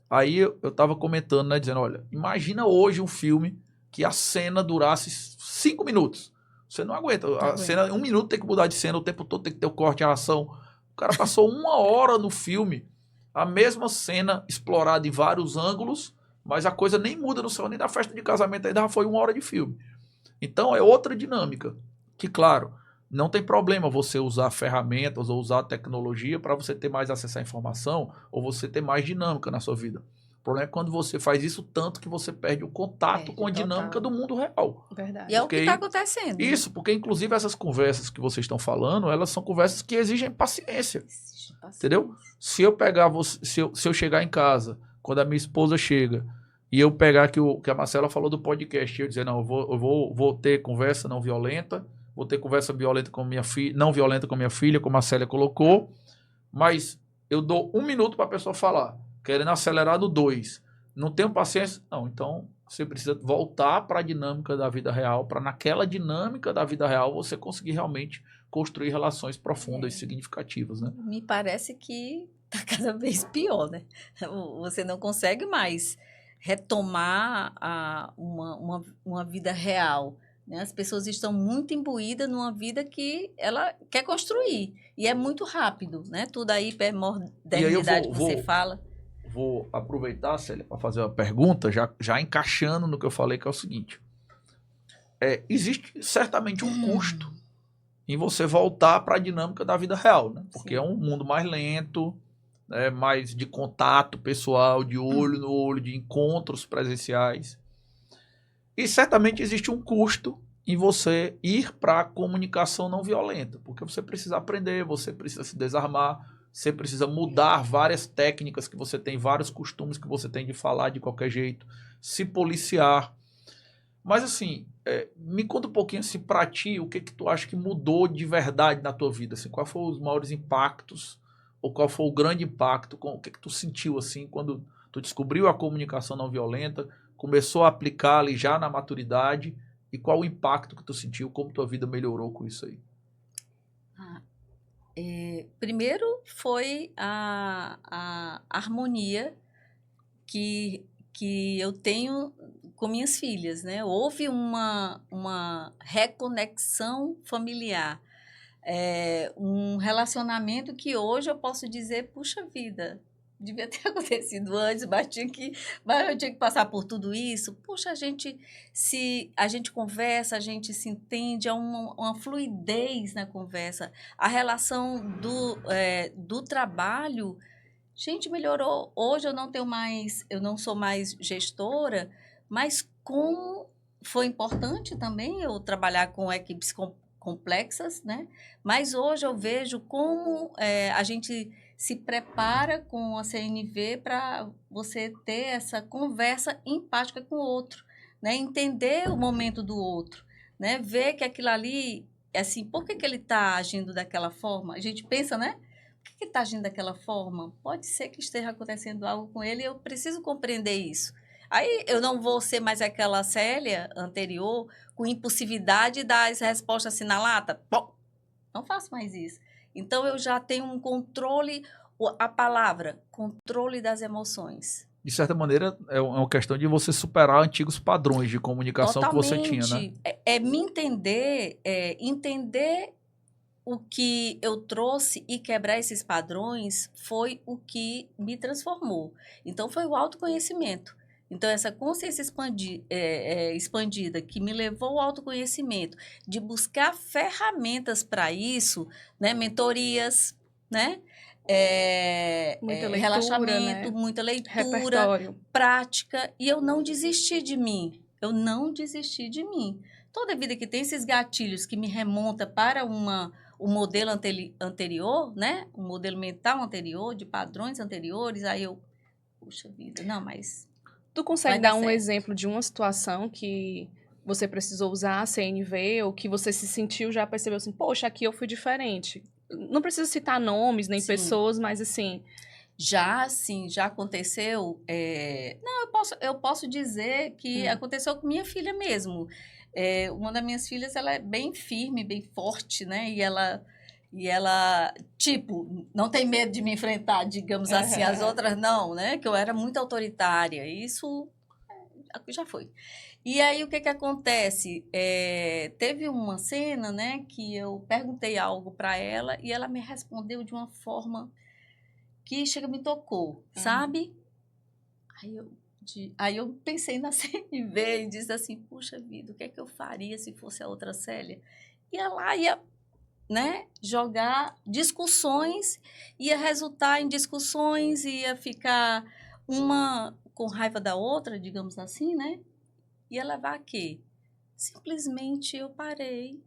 Aí eu estava comentando, né, dizendo, olha, imagina hoje um filme que a cena durasse 5 minutos. Você não aguenta. A cena, 1 minuto tem que mudar de cena, o tempo todo tem que ter o corte, a ação. O cara passou 1 hora no filme, a mesma cena explorada em vários ângulos, mas a coisa nem muda no céu, nem da festa de casamento, ainda foi 1 hora de filme. Então é outra dinâmica. Que, claro, não tem problema você usar ferramentas ou usar tecnologia para você ter mais acesso à informação ou você ter mais dinâmica na sua vida. O problema é quando você faz isso tanto que você perde o contato com a dinâmica do mundo real. Verdade. E é o Porque que está acontecendo. né? Isso, porque inclusive essas conversas que vocês estão falando, elas são conversas que exigem paciência. Entendeu? Se eu pegar você, se eu chegar em casa, quando a minha esposa chega, e eu pegar que a Marcela falou do podcast, e eu dizer, não, eu vou ter conversa não violenta, vou ter conversa violenta com minha filha, não violenta com minha filha, como a Célia colocou, mas eu dou 1 minuto para a pessoa falar, querendo acelerar no 2. Não tenho paciência? Não, então você precisa voltar para a dinâmica da vida real, para naquela dinâmica da vida real você conseguir realmente construir relações profundas e significativas, né? Me parece que está cada vez pior, né? Você não consegue mais retomar uma vida real, né? As pessoas estão muito imbuídas numa vida que ela quer construir. E é muito rápido, né? Tudo aí, modernidade que você fala. Vou aproveitar, Célia, para fazer uma pergunta, já encaixando no que eu falei, que é o seguinte. Existe certamente um custo em você voltar para a dinâmica da vida real, né? Porque é um mundo mais lento, né? Mais de contato pessoal, de olho no olho, de encontros presenciais. E certamente existe um custo em você ir para a comunicação não violenta, porque você precisa aprender, você precisa se desarmar, você precisa mudar várias técnicas que você tem, vários costumes que você tem de falar de qualquer jeito, se policiar. Mas assim, me conta um pouquinho assim, pra ti, o que tu acha que mudou de verdade na tua vida? Assim, qual foram os maiores impactos? Ou qual foi o grande impacto? O que tu sentiu assim quando tu descobriu a comunicação não violenta, começou a aplicar ali já na maturidade? E qual o impacto que tu sentiu? Como tua vida melhorou com isso aí? Primeiro foi a harmonia que eu tenho com minhas filhas, né? Houve uma reconexão familiar, um relacionamento que hoje eu posso dizer, puxa vida, devia ter acontecido antes, mas eu tinha que passar por tudo isso. Puxa, a gente conversa, a gente se entende, há uma fluidez na conversa. A relação do trabalho, gente, melhorou. Hoje eu não sou mais gestora, mas como foi importante também eu trabalhar com equipes complexas, né? Mas hoje eu vejo como a gente se prepara com a CNV para você ter essa conversa empática com o outro, né? Entender o momento do outro, né? Ver que aquilo ali, assim, por que ele está agindo daquela forma? A gente pensa, né? Por que está agindo daquela forma? Pode ser que esteja acontecendo algo com ele e eu preciso compreender isso. Aí eu não vou ser mais aquela Célia anterior, com impulsividade das respostas assim na lata. Bom, não faço mais isso. Então eu já tenho um controle, a palavra, controle das emoções. De certa maneira, é uma questão de você superar antigos padrões de comunicação que você tinha, né? Totalmente. Me entender, entender o que eu trouxe e quebrar esses padrões foi o que me transformou. Então, foi o autoconhecimento. Então, essa consciência expandida que me levou ao autoconhecimento, de buscar ferramentas para isso, né? Mentorias, né? Muita leitura, relaxamento, né? muita leitura, Repertório. prática, e eu não desisti de mim. Eu não desisti de mim. Toda vida que tem esses gatilhos que me remonta para o modelo anterior, né? Um modelo mental anterior, de padrões anteriores, aí eu, puxa vida, não, mas Tu consegue vai dar dar um certo. exemplo de uma situação que você precisou usar a CNV ou que você se sentiu, já percebeu assim, poxa, aqui eu fui diferente? Não precisa citar nomes nem Sim. pessoas, mas assim... Já, sim, já aconteceu. Não, eu posso dizer que aconteceu com minha filha mesmo. Uma das minhas filhas, ela é bem firme, bem forte, né? E ela, tipo, não tem medo de me enfrentar, digamos assim. As outras não, né? Que eu era muito autoritária. Isso já foi. E aí, o que acontece? Teve uma cena, né? Que eu perguntei algo para ela e ela me respondeu de uma forma que chega me tocou, sabe? Aí eu pensei na CNV e disse assim, puxa vida, o que é que eu faria se fosse a outra Célia? Ia lá, né, jogar discussões, ia resultar em discussões, ia ficar uma com raiva da outra, digamos assim, né? Ia levar a quê? Simplesmente eu parei,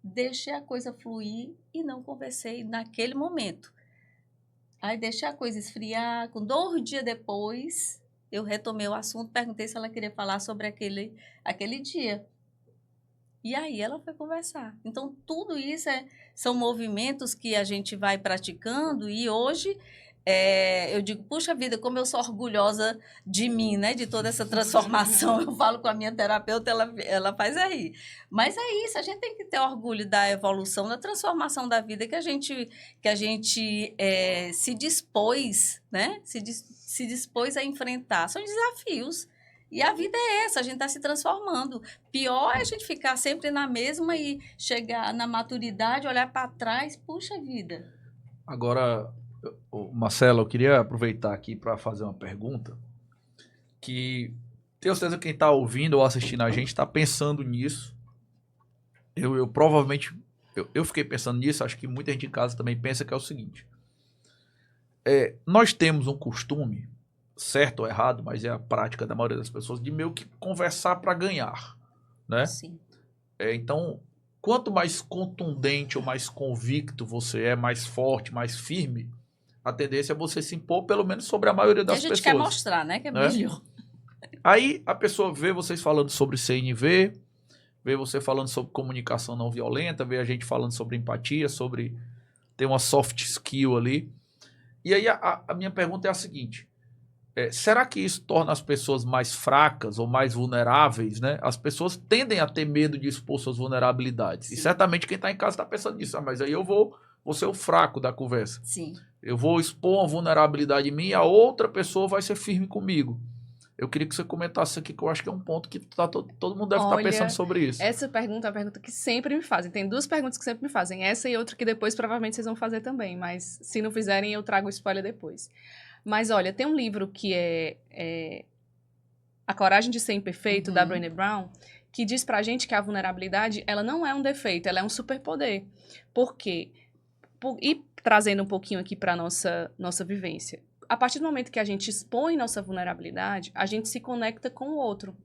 deixei a coisa fluir e não conversei naquele momento. Aí deixei a coisa esfriar. Com 2 dias depois, eu retomei o assunto, perguntei se ela queria falar sobre aquele dia. E aí ela foi conversar. Então, tudo isso são movimentos que a gente vai praticando e hoje eu digo, puxa vida, como eu sou orgulhosa de mim, né? De toda essa transformação. Eu falo com a minha terapeuta, ela faz rir. Mas é isso, a gente tem que ter orgulho da evolução, da transformação da vida que a gente se dispôs, né? Se dispôs a enfrentar. São desafios. E a vida é essa, a gente está se transformando. Pior é a gente ficar sempre na mesma e chegar na maturidade, olhar para trás, puxa vida. Agora, Marcelo, eu queria aproveitar aqui para fazer uma pergunta que tenho certeza que quem está ouvindo ou assistindo a gente está pensando nisso. Eu provavelmente, eu fiquei pensando nisso, acho que muita gente em casa também pensa, que é o seguinte. Nós temos um costume, certo ou errado, mas é a prática da maioria das pessoas, de meio que conversar para ganhar, né? Sim. Então, quanto mais contundente ou mais convicto você é, mais forte, mais firme, a tendência é você se impor, pelo menos sobre a maioria das pessoas. E a gente quer mostrar, né? Que é melhor. Aí a pessoa vê vocês falando sobre CNV, vê você falando sobre comunicação não violenta, vê a gente falando sobre empatia, sobre ter uma soft skill ali. E aí a minha pergunta é a seguinte. Será que isso torna as pessoas mais fracas ou mais vulneráveis, né? As pessoas tendem a ter medo de expor suas vulnerabilidades. Sim. E certamente quem está em casa está pensando nisso. Mas aí eu vou ser o fraco da conversa. Sim. Eu vou expor uma vulnerabilidade em mim e a outra pessoa vai ser firme comigo. Eu queria que você comentasse aqui, que eu acho que é um ponto que todo mundo deve estar pensando sobre isso. Essa pergunta é uma pergunta que sempre me fazem. Tem duas perguntas que sempre me fazem. Essa e outra que depois provavelmente vocês vão fazer também. Mas se não fizerem, eu trago o spoiler depois. Mas, olha, tem um livro que é A Coragem de Ser Imperfeito, da Brené Brown, que diz pra gente que a vulnerabilidade, ela não é um defeito, ela é um superpoder. Por quê? E trazendo um pouquinho aqui pra nossa vivência. A partir do momento que a gente expõe nossa vulnerabilidade, a gente se conecta com o outro.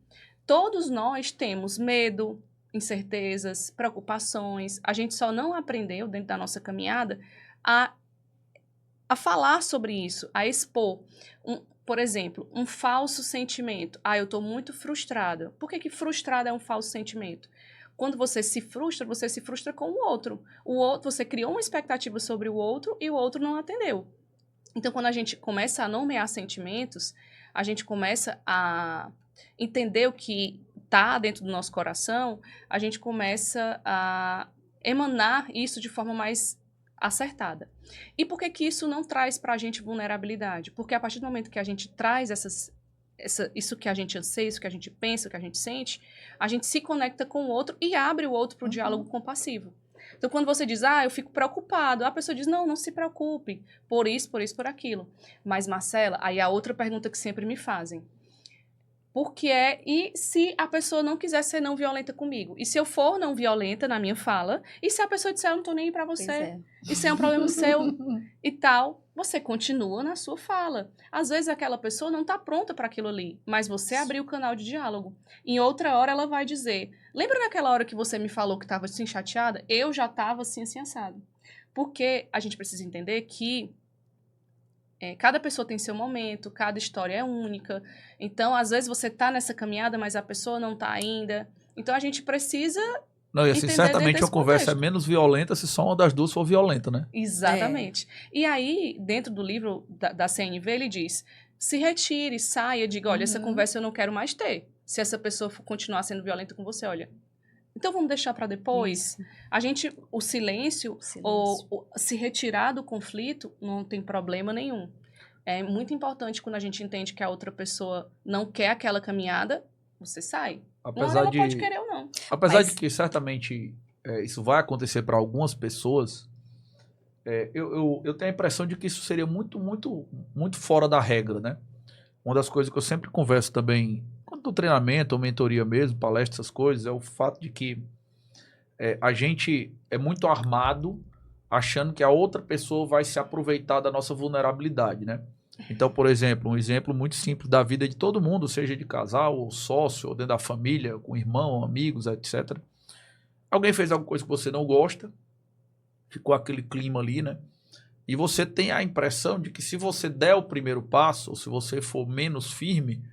Todos nós temos medo, incertezas, preocupações. A gente só não aprendeu, dentro da nossa caminhada, a falar sobre isso, a expor. Por exemplo, um falso sentimento. Eu estou muito frustrada. Por que frustrada é um falso sentimento? Quando você se frustra com o outro. Você criou uma expectativa sobre o outro e o outro não atendeu. Então, quando a gente começa a nomear sentimentos, a gente começa a entender o que está dentro do nosso coração, a gente começa a emanar isso de forma mais acertada. E por que isso não traz para a gente vulnerabilidade? Porque a partir do momento que a gente traz isso que a gente anseia, isso que a gente pensa, o que a gente sente, a gente se conecta com o outro e abre o outro para o diálogo compassivo. Então, quando você diz, eu fico preocupado, a pessoa diz, não se preocupe, por isso, por aquilo. Mas, Marcela, aí a outra pergunta que sempre me fazem. E se a pessoa não quiser ser não violenta comigo? E se eu for não violenta na minha fala? E se a pessoa disser, eu não tô nem aí pra você? Isso é um problema seu e tal? Você continua na sua fala. Às vezes aquela pessoa não tá pronta para aquilo ali, mas você abriu o canal de diálogo. Em outra hora ela vai dizer, lembra daquela hora que você me falou que tava assim chateada? Eu já tava assim assado. Porque a gente precisa entender que cada pessoa tem seu momento, cada história é única. Então, às vezes você tá nessa caminhada, mas a pessoa não tá ainda. Então, a gente precisa Não, e assim, certamente a conversa é menos violenta se só uma das duas for violenta, né? Exatamente. E aí, dentro do livro da CNV, ele diz, se retire, saia, diga, olha, essa conversa eu não quero mais ter. Se essa pessoa continuar sendo violenta com você, olha, então vamos deixar para depois. Isso. O silêncio, ou se retirar do conflito, não tem problema nenhum. É muito importante quando a gente entende que a outra pessoa não quer aquela caminhada, você sai. Apesar ela pode querer ou não. Apesar de que certamente isso vai acontecer para algumas pessoas, eu tenho a impressão de que isso seria muito, muito, muito fora da regra, né? Uma das coisas que eu sempre converso também, quando do treinamento ou mentoria mesmo, palestra, essas coisas, é o fato de que a gente é muito armado achando que a outra pessoa vai se aproveitar da nossa vulnerabilidade, né? Então, por exemplo, um exemplo muito simples da vida de todo mundo, seja de casal, ou sócio, ou dentro da família, com irmão, amigos, etc. Alguém fez alguma coisa que você não gosta, ficou aquele clima ali, né? E você tem a impressão de que se você der o primeiro passo, ou se você for menos firme,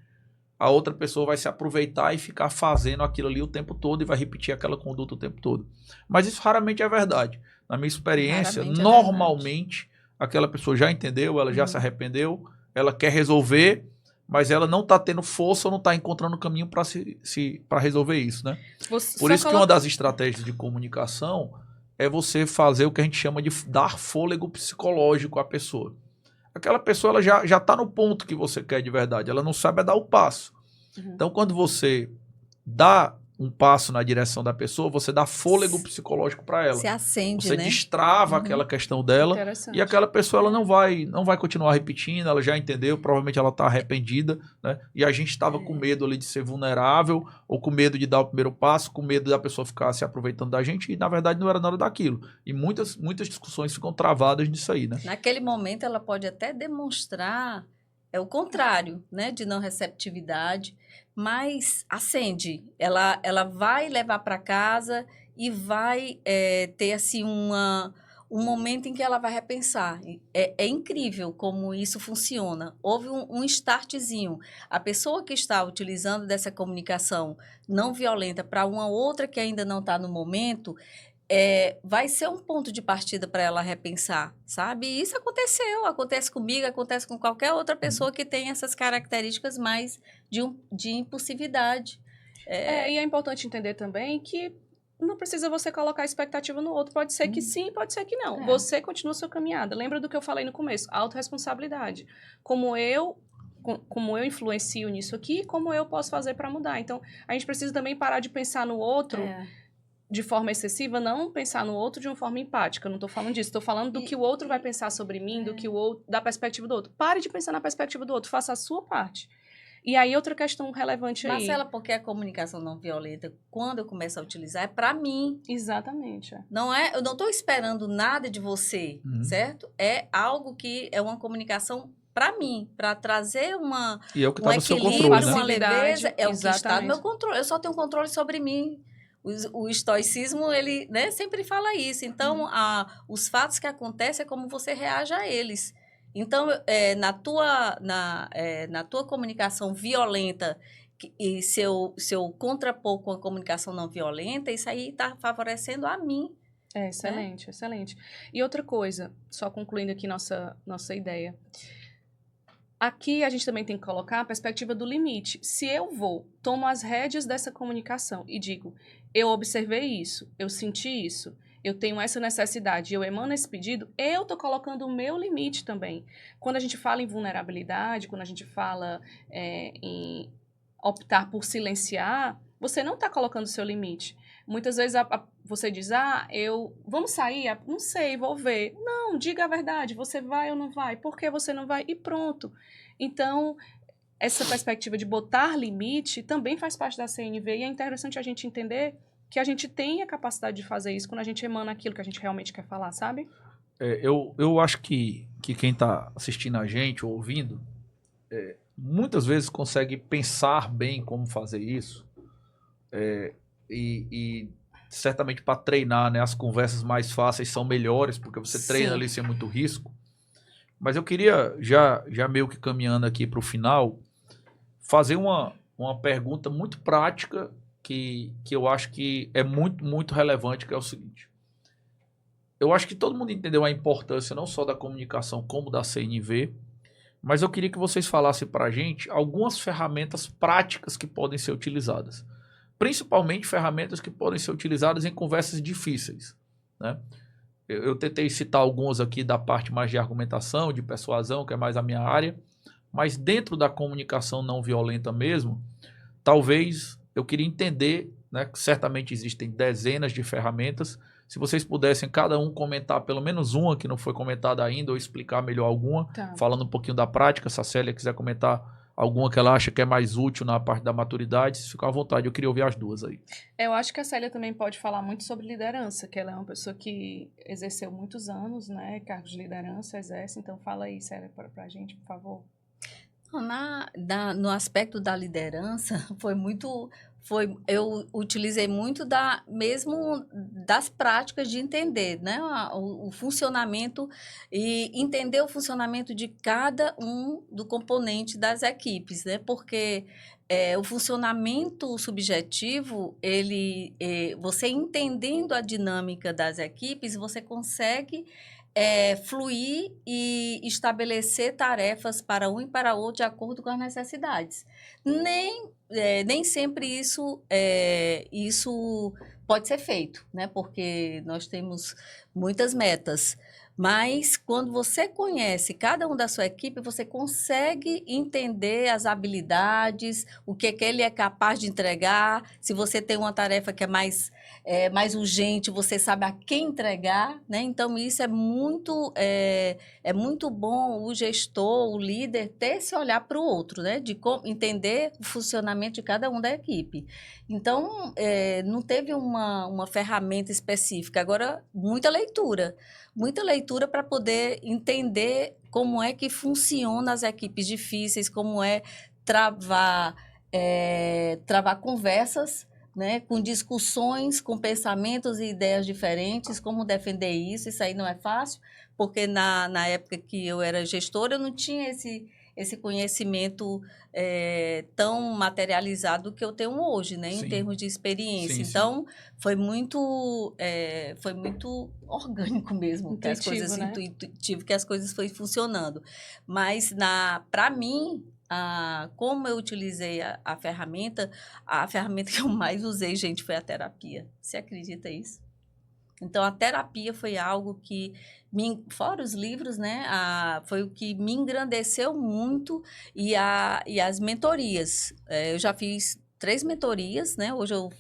a outra pessoa vai se aproveitar e ficar fazendo aquilo ali o tempo todo e vai repetir aquela conduta o tempo todo. Mas isso raramente é verdade. Na minha experiência, Raramente é normalmente, aquela pessoa já entendeu, ela já se arrependeu, ela quer resolver, mas ela não está tendo força ou não está encontrando caminho para resolver isso, né? Por isso que uma das estratégias de comunicação é você fazer o que a gente chama de dar fôlego psicológico à pessoa. Aquela pessoa ela já está no ponto que você quer de verdade, ela não sabe dar o passo. Então, quando você dá um passo na direção da pessoa, você dá fôlego psicológico para ela. Se acende, você né? destrava aquela questão dela e aquela pessoa ela não vai continuar repetindo, ela já entendeu, provavelmente ela está arrependida, né? E a gente estava com medo ali de ser vulnerável ou com medo de dar o primeiro passo, com medo da pessoa ficar se aproveitando da gente e na verdade não era nada daquilo. E muitas discussões ficam travadas nisso aí, né? Naquele momento ela pode até demonstrar o contrário, né, de não receptividade, mas acende. Ela vai levar para casa e vai ter assim um momento em que ela vai repensar. É incrível como isso funciona. Houve um startzinho. A pessoa que está utilizando dessa comunicação não violenta para uma outra que ainda não está no momento, vai ser um ponto de partida para ela repensar, sabe? E isso acontece comigo, acontece com qualquer outra pessoa que tem essas características mais de impulsividade. E é importante entender também que não precisa você colocar expectativa no outro. Pode ser que sim, pode ser que não. Você continua a sua caminhada. Lembra do que eu falei no começo? Autorresponsabilidade. Como eu influencio nisso aqui, como eu posso fazer para mudar. Então, a gente precisa também parar de pensar no outro de forma excessiva, não pensar no outro de uma forma empática. Eu não estou falando disso. Estou falando do que o outro vai pensar sobre mim, do que o outro, da perspectiva do outro. Pare de pensar na perspectiva do outro. Faça a sua parte. E aí, outra questão relevante aí. Marcela, porque a comunicação não violenta, quando eu começo a utilizar, é para mim. Exatamente. Eu não estou esperando nada de você, certo? É algo que é uma comunicação para mim, para trazer e é o que tá no seu controle, né? uma leveza, é o que está no meu controle. Eu só tenho controle sobre mim. O estoicismo, ele, né, sempre fala isso. Então, os fatos que acontecem é como você reage a eles. Então, na tua comunicação violenta, e se eu contrapor com a comunicação não violenta, isso aí está favorecendo a mim. Excelente, excelente. E outra coisa, só concluindo aqui nossa ideia. Aqui a gente também tem que colocar a perspectiva do limite. Se eu tomo as rédeas dessa comunicação e digo, eu observei isso, eu senti isso, eu tenho essa necessidade, eu emano esse pedido, eu estou colocando o meu limite também. Quando a gente fala em vulnerabilidade, quando a gente fala em optar por silenciar, você não está colocando o seu limite. Muitas vezes você diz, vamos sair? Não sei, vou ver. Não, diga a verdade, você vai ou não vai? Por que você não vai? E pronto. Então, essa perspectiva de botar limite também faz parte da CNV e é interessante a gente entender que a gente tem a capacidade de fazer isso quando a gente emana aquilo que a gente realmente quer falar, sabe? Eu acho que quem está assistindo a gente ou ouvindo, muitas vezes consegue pensar bem como fazer isso. E certamente para treinar, né, as conversas mais fáceis são melhores, porque você treina ali sem muito risco. Mas eu queria, já meio que caminhando aqui para o final, fazer uma pergunta muito prática que eu acho que é muito, muito relevante, que é o seguinte. Eu acho que todo mundo entendeu a importância não só da comunicação como da CNV, mas eu queria que vocês falassem para a gente algumas ferramentas práticas que podem ser utilizadas. Principalmente ferramentas que podem ser utilizadas em conversas difíceis, né? Eu tentei citar algumas aqui da parte mais de argumentação, de persuasão, que é mais a minha área, mas dentro da comunicação não violenta mesmo, talvez eu queria entender, né, que certamente existem dezenas de ferramentas. Se vocês pudessem cada um comentar pelo menos uma que não foi comentada ainda ou explicar melhor alguma, falando um pouquinho da prática, se a Célia quiser comentar alguma que ela acha que é mais útil na parte da maturidade, se ficar à vontade, eu queria ouvir as duas aí. Eu acho que a Célia também pode falar muito sobre liderança, que ela é uma pessoa que exerceu muitos anos, né, cargos de liderança, exerce, então fala aí, Célia, para a gente, por favor. No aspecto da liderança, eu utilizei muito mesmo das práticas de entender, né, o funcionamento e entender o funcionamento de cada um do componente das equipes, né, porque o funcionamento subjetivo, você entendendo a dinâmica das equipes, você consegue fluir e estabelecer tarefas para um e para outro de acordo com as necessidades. Nem sempre isso pode ser feito, né? Porque nós temos muitas metas. Mas quando você conhece cada um da sua equipe, você consegue entender as habilidades, o que ele é capaz de entregar. Se você tem uma tarefa que é mais urgente, você sabe a quem entregar, né? Então, isso é muito bom o gestor, o líder, ter esse olhar para o outro, né? De entender o funcionamento de cada um da equipe. Então, não teve uma ferramenta específica. Agora, muita leitura para poder entender como é que funciona as equipes difíceis, como é travar conversas, né, com discussões, com pensamentos e ideias diferentes, como defender isso. Isso aí não é fácil, porque na época que eu era gestora, eu não tinha esse conhecimento tão materializado que eu tenho hoje, né, em termos de experiência. Sim. Então, foi muito orgânico mesmo, intuitivo, que as coisas, né? Intuitivo, que as coisas foram funcionando. Mas, para mim, como eu utilizei a ferramenta que eu mais usei, gente, foi a terapia. Você acredita isso? Então, a terapia foi algo que, fora os livros, né, foi o que me engrandeceu muito, e as mentorias. Eu já fiz 3 mentorias, né? Hoje eu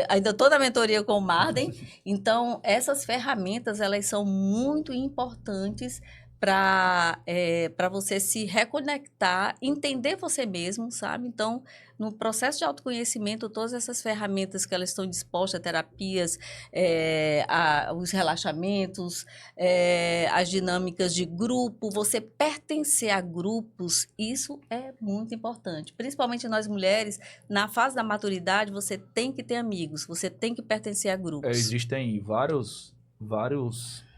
ainda estou na mentoria com o Marden. Então, essas ferramentas, elas são muito importantes para você se reconectar, entender você mesmo, sabe? Então, no processo de autoconhecimento, todas essas ferramentas que elas estão dispostas, terapias, os relaxamentos, as dinâmicas de grupo, você pertencer a grupos, isso é muito importante. Principalmente nós mulheres, na fase da maturidade, você tem que ter amigos, você tem que pertencer a grupos. Existem vários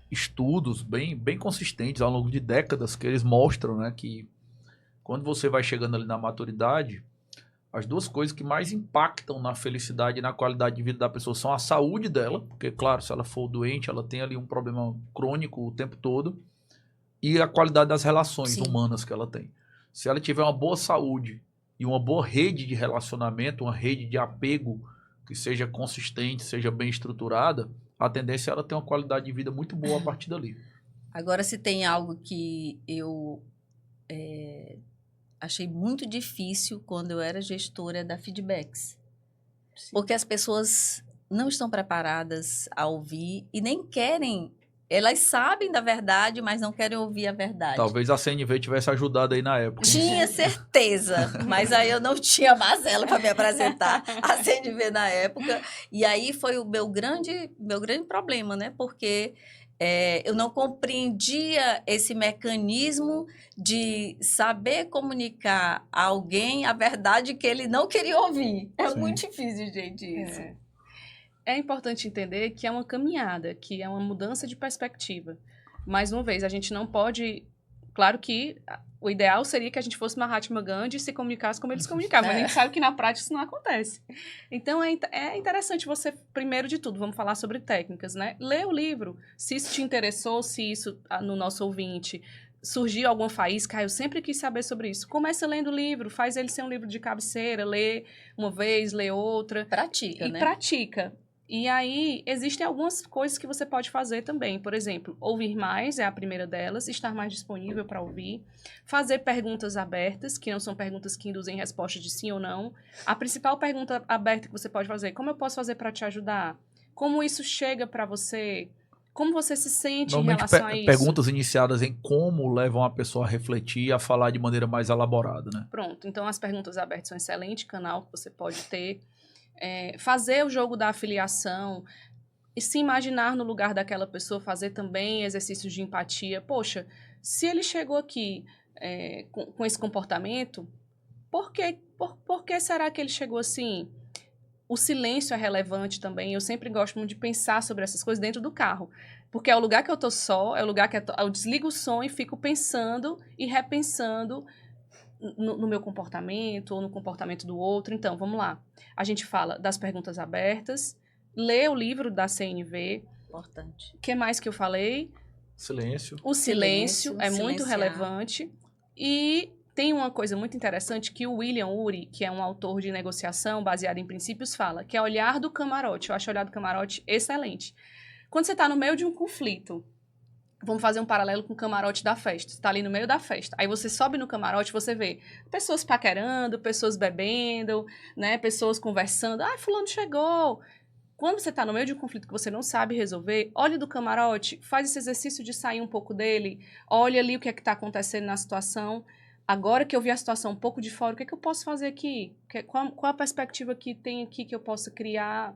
estudos bem consistentes ao longo de décadas que eles mostram, né, que quando você vai chegando ali na maturidade, as 2 coisas que mais impactam na felicidade e na qualidade de vida da pessoa são a saúde dela, porque, claro, se ela for doente, ela tem ali um problema crônico o tempo todo, e a qualidade das relações humanas que ela tem. Se ela tiver uma boa saúde e uma boa rede de relacionamento, uma rede de apego que seja consistente, seja bem estruturada, a tendência é ela ter uma qualidade de vida muito boa a partir dali. Agora, se tem algo que eu achei muito difícil quando eu era gestora, da feedbacks. Sim. Porque as pessoas não estão preparadas a ouvir e nem querem. Elas sabem da verdade, mas não querem ouvir a verdade. Talvez a CNV tivesse ajudado aí na época. Tinha certeza, mas aí eu não tinha a Marcela para me apresentar a CNV na época. E aí foi o meu grande problema, né? Porque eu não compreendia esse mecanismo de saber comunicar a alguém a verdade que ele não queria ouvir. É Sim. Muito difícil, gente, isso. É importante entender que é uma caminhada, que é uma mudança de perspectiva. Mais uma vez, a gente não pode... Claro que o ideal seria que a gente fosse Mahatma Gandhi e se comunicasse como eles se comunicavam, mas a gente sabe que na prática isso não acontece. Então, é interessante você, primeiro de tudo, vamos falar sobre técnicas, né? Lê o livro, se isso te interessou, se isso, no nosso ouvinte, surgiu alguma faísca, eu sempre quis saber sobre isso. Começa lendo o livro, faz ele ser um livro de cabeceira, lê uma vez, lê outra. Pratica, né? Pratica. E aí, existem algumas coisas que você pode fazer também. Por exemplo, ouvir mais é a primeira delas, estar mais disponível para ouvir. Fazer perguntas abertas, que não são perguntas que induzem respostas de sim ou não. A principal pergunta aberta que você pode fazer é: como eu posso fazer para te ajudar? Como isso chega para você? Como você se sente em relação a isso? Perguntas iniciadas em como levam a pessoa a refletir e a falar de maneira mais elaborada, né? Pronto. Então, as perguntas abertas são um excelente canal que você pode ter. Fazer o jogo da afiliação e se imaginar no lugar daquela pessoa, fazer também exercícios de empatia. Poxa, se ele chegou aqui com esse comportamento, por que será que ele chegou assim? O silêncio é relevante também. Eu sempre gosto muito de pensar sobre essas coisas dentro do carro, porque é o lugar que eu tô só, é o lugar que eu desligo o som e fico pensando e repensando no meu comportamento ou no comportamento do outro. Então, vamos lá. A gente fala das perguntas abertas, lê o livro da CNV. Importante. O que mais que eu falei? Silêncio. O silêncio é muito silenciar. relevante. E tem uma coisa muito interessante que o William Ury, que é um autor de negociação baseado em princípios, fala, que é olhar do camarote. Eu acho o olhar do camarote excelente. Quando você está no meio de um conflito, vamos fazer um paralelo com o camarote da festa. Você está ali no meio da festa. Aí você sobe no camarote, você vê pessoas paquerando, pessoas bebendo, né, pessoas conversando. Ah, fulano chegou. Quando você está no meio de um conflito que você não sabe resolver, olhe do camarote, faz esse exercício de sair um pouco dele, olha ali o que é que está acontecendo na situação. Agora que eu vi a situação um pouco de fora, o que é que eu posso fazer aqui? Qual a perspectiva que tem aqui que eu possa criar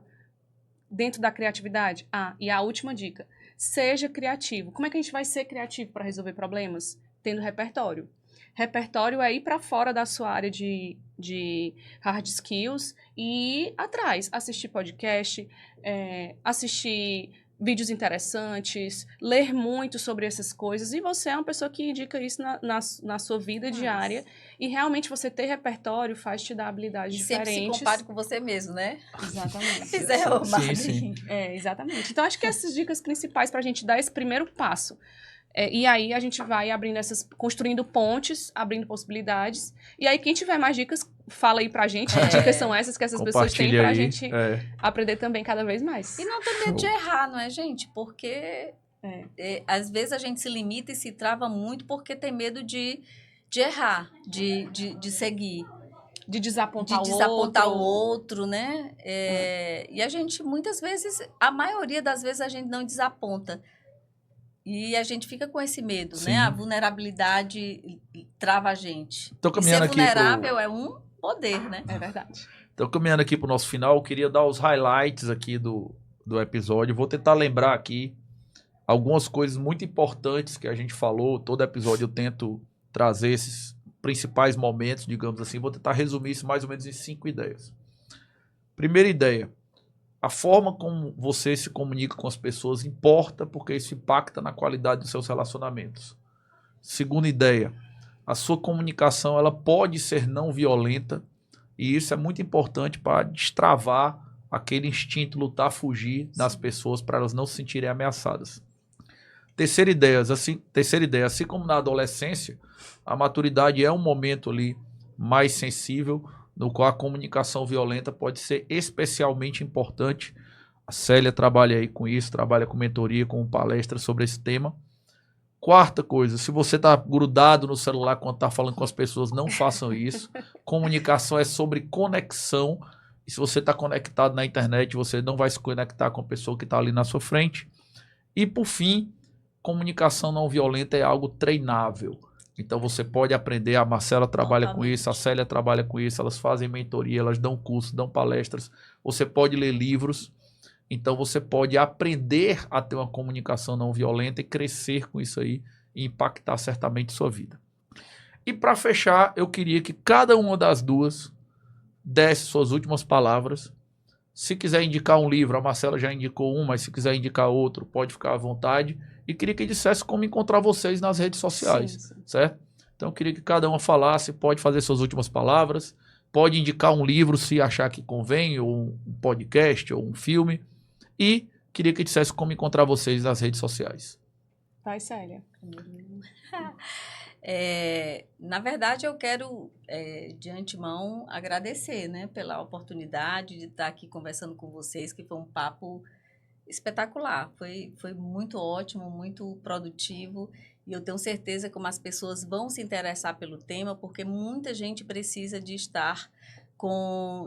dentro da criatividade? Ah, e a última dica, seja criativo. Como é que a gente vai ser criativo para resolver problemas? Tendo repertório. Repertório é ir para fora da sua área de hard skills e ir atrás, assistir podcast, assistir vídeos interessantes, ler muito sobre essas coisas. E você é uma pessoa que indica isso na sua vida diária. E realmente você ter repertório faz te dar habilidades diferentes. Sempre se compare com você mesmo, né? Exatamente. Isso é o Sim, sim. Exatamente. Então, acho que essas dicas principais para a gente dar esse primeiro passo. E aí a gente vai abrindo construindo pontes, abrindo possibilidades. E aí quem tiver mais dicas, fala aí pra gente. Que dicas são essas que essas pessoas têm pra gente aprender também cada vez mais. E não ter medo de errar, não é, gente? Porque às vezes a gente se limita e se trava muito porque tem medo de errar, de seguir. De desapontar o outro, né? E a gente, muitas vezes, a maioria das vezes a gente não desaponta. E a gente fica com esse medo, Sim. né? A vulnerabilidade trava a gente. Tô caminhando e ser vulnerável é um poder, né? É verdade. Então, caminhando aqui pro nosso final, eu queria dar os highlights aqui do episódio. Vou tentar lembrar aqui algumas coisas muito importantes que a gente falou. Todo episódio eu tento trazer esses principais momentos, digamos assim. Vou tentar resumir isso mais ou menos em 5 ideias. Primeira ideia. A forma como você se comunica com as pessoas importa porque isso impacta na qualidade dos seus relacionamentos. Segunda ideia. A sua comunicação ela pode ser não violenta e isso é muito importante para destravar aquele instinto lutar, fugir das pessoas para elas não se sentirem ameaçadas. Terceira ideia, assim como na adolescência, a maturidade é um momento ali mais sensível, no qual a comunicação violenta pode ser especialmente importante. A Célia trabalha aí com isso, trabalha com mentoria, com palestra sobre esse tema. Quarta coisa, se você está grudado no celular quando está falando com as pessoas, não façam isso. Comunicação é sobre conexão. E se você está conectado na internet, você não vai se conectar com a pessoa que está ali na sua frente. E por fim, comunicação não violenta é algo treinável. Então você pode aprender, a Marcela trabalha com isso, a Célia trabalha com isso, elas fazem mentoria, elas dão cursos, dão palestras, você pode ler livros, então você pode aprender a ter uma comunicação não violenta e crescer com isso aí e impactar certamente sua vida. E para fechar, eu queria que cada uma das duas desse suas últimas palavras. Se quiser indicar um livro, a Marcela já indicou um, mas se quiser indicar outro, pode ficar à vontade. E queria que dissesse como encontrar vocês nas redes sociais, sim. Certo? Então eu queria que cada uma falasse, pode fazer suas últimas palavras, pode indicar um livro se achar que convém, ou um podcast, ou um filme. E queria que dissesse como encontrar vocês nas redes sociais. Vai, Célia. Na verdade, eu quero, de antemão, agradecer, né, pela oportunidade de estar aqui conversando com vocês, que foi um papo espetacular. Foi muito ótimo, muito produtivo. E eu tenho certeza que as pessoas vão se interessar pelo tema, porque muita gente precisa de estar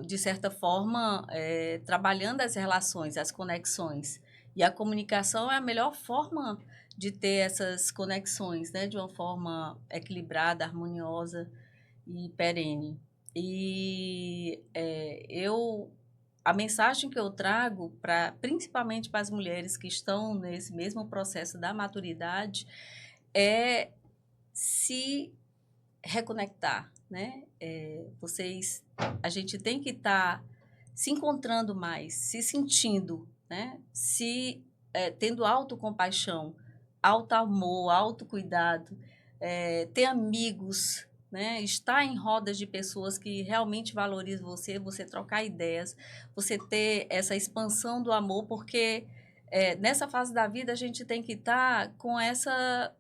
de certa forma, trabalhando as relações, as conexões. E a comunicação é a melhor forma de ter essas conexões, né, de uma forma equilibrada, harmoniosa e perene. E a mensagem que eu trago, principalmente para as mulheres que estão nesse mesmo processo da maturidade, é se reconectar, né? A gente tem que estar se encontrando mais, se sentindo, né? Tendo autocompaixão, auto-amor, autocuidado, ter amigos, né? Estar em rodas de pessoas que realmente valorizam você, você trocar ideias, você ter essa expansão do amor, porque nessa fase da vida a gente tem que estar com essa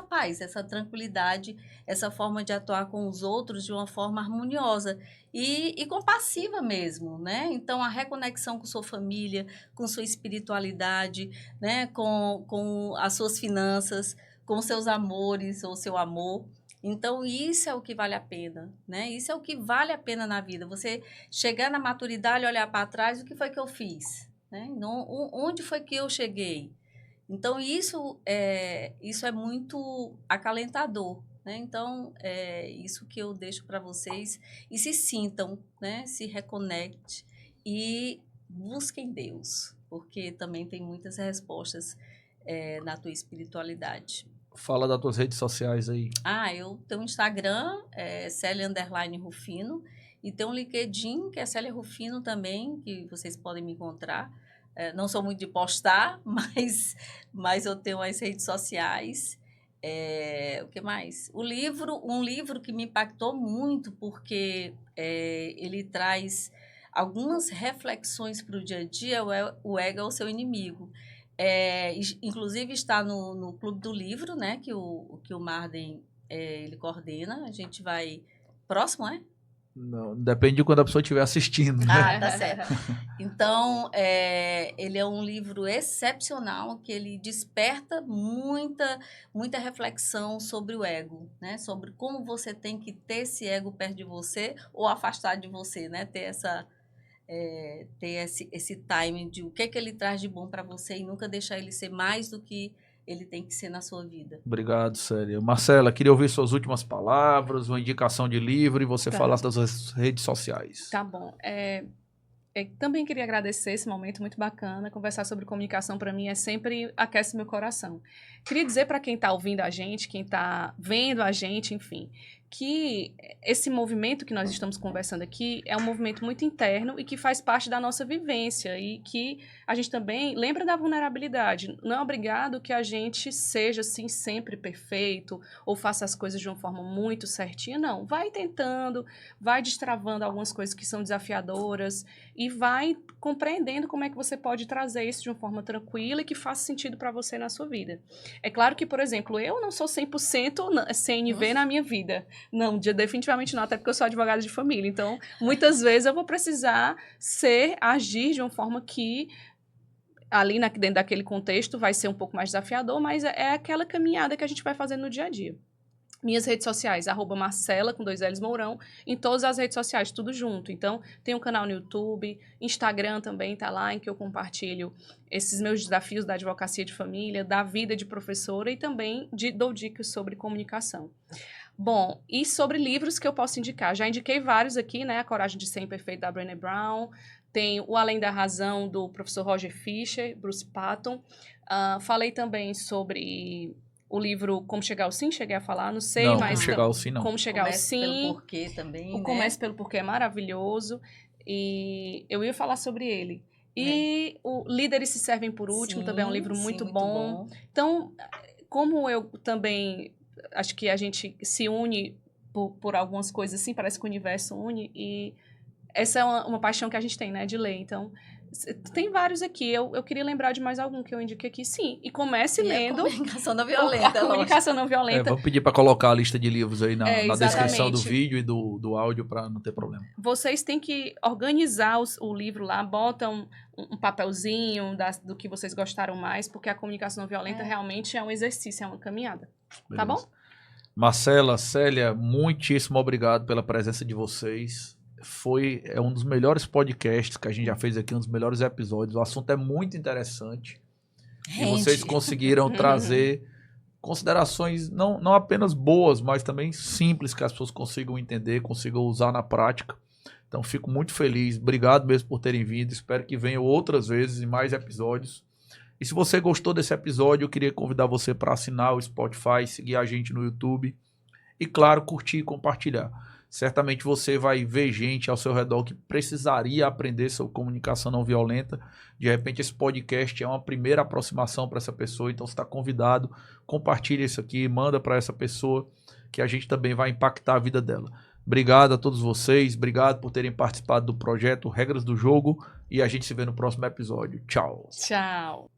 paz, essa tranquilidade, essa forma de atuar com os outros de uma forma harmoniosa e compassiva mesmo, né? Então, a reconexão com sua família, com sua espiritualidade, né? Com as suas finanças, com seus amores ou seu amor. Então, isso é o que vale a pena, né? Isso é o que vale a pena na vida. Você chegar na maturidade, olhar para trás, o que foi que eu fiz? Né? Onde foi que eu cheguei? Então, isso é muito acalentador, né? Então, é isso que eu deixo para vocês. E se sintam, né? Se reconecte e busquem Deus, porque também tem muitas respostas na tua espiritualidade. Fala das tuas redes sociais aí. Eu tenho um Instagram, Célia_Rufino, e tem um LinkedIn, que é Célia Rufino também, que vocês podem me encontrar. Não sou muito de postar, mas eu tenho as redes sociais. O que mais? Um livro que me impactou muito, porque ele traz algumas reflexões para o dia a dia. O ego é o seu inimigo. Inclusive está no Clube do Livro, né, que o Marden ele coordena. A gente vai... Próximo, é? Não, depende de quando a pessoa estiver assistindo, né? Tá certo. Então, ele é um livro excepcional, que ele desperta muita reflexão sobre o ego, né? Sobre como você tem que ter esse ego perto de você ou afastar de você, né? Ter esse timing de o que ele traz de bom para você e nunca deixar ele ser mais do que ele tem que ser na sua vida. Obrigado, Célia. Marcela, queria ouvir suas últimas palavras, uma indicação de livro e você falasse das suas redes sociais. Tá bom. Também queria agradecer esse momento muito bacana. Conversar sobre comunicação para mim sempre aquece meu coração. Queria dizer para quem está ouvindo a gente, quem está vendo a gente, enfim, que esse movimento que nós estamos conversando aqui é um movimento muito interno e que faz parte da nossa vivência e que a gente também lembra da vulnerabilidade. Não é obrigado que a gente seja assim sempre perfeito ou faça as coisas de uma forma muito certinha, não. Vai tentando, vai destravando algumas coisas que são desafiadoras e vai compreendendo como é que você pode trazer isso de uma forma tranquila e que faça sentido para você na sua vida. É claro que, por exemplo, eu não sou 100% CNV na minha vida. Não, definitivamente não, até porque eu sou advogada de família. Então, muitas vezes eu vou precisar agir de uma forma que ali dentro daquele contexto vai ser um pouco mais desafiador, mas é aquela caminhada que a gente vai fazendo no dia a dia. Minhas redes sociais, @Marcela, com 2 L's Mourão, em todas as redes sociais, tudo junto. Então, tem um canal no YouTube, Instagram também tá lá, em que eu compartilho esses meus desafios da advocacia de família, da vida de professora e também dou dicas sobre comunicação. Bom, e sobre livros que eu posso indicar? Já indiquei vários aqui, né? A Coragem de Ser Imperfeito, da Brené Brown. Tem O Além da Razão, do professor Roger Fisher, Bruce Patton. Falei também sobre o livro Como Chegar ao Sim, cheguei a falar, não sei, não, mas... Como Chegar ao Sim, não. Como Chegar ao Sim. Comece pelo Porquê também, O Comece pelo Porquê é maravilhoso. E eu ia falar sobre ele. E o Líderes se Servem por Último, também é um livro muito bom. Então, como eu também... Acho que a gente se une por algumas coisas assim, parece que o universo une, e essa é uma paixão que a gente tem, né, de ler. Então, tem vários aqui. Eu queria lembrar de mais algum que eu indiquei aqui, sim. E comece lendo... A Comunicação Não Violenta. A Comunicação Não Violenta. Vamos pedir para colocar a lista de livros aí na descrição do exatamente. vídeo e do áudio para não ter problema. Vocês têm que organizar o livro lá, botam um papelzinho do que vocês gostaram mais, porque a comunicação não violenta realmente é um exercício, é uma caminhada. Beleza. Tá bom? Marcela, Célia, muitíssimo obrigado pela presença de vocês. É um dos melhores podcasts que a gente já fez aqui, um dos melhores episódios. O assunto é muito interessante. E vocês conseguiram trazer considerações não apenas boas, mas também simples, que as pessoas consigam entender, consigam usar na prática. Então, fico muito feliz. Obrigado mesmo por terem vindo. Espero que venham outras vezes em mais episódios. E se você gostou desse episódio, eu queria convidar você para assinar o Spotify, seguir a gente no YouTube e, claro, curtir e compartilhar. Certamente você vai ver gente ao seu redor que precisaria aprender sobre comunicação não violenta. De repente, esse podcast é uma primeira aproximação para essa pessoa, então você está convidado, compartilha isso aqui, manda para essa pessoa que a gente também vai impactar a vida dela. Obrigado a todos vocês, obrigado por terem participado do projeto Regras do Jogo e a gente se vê no próximo episódio. Tchau. Tchau.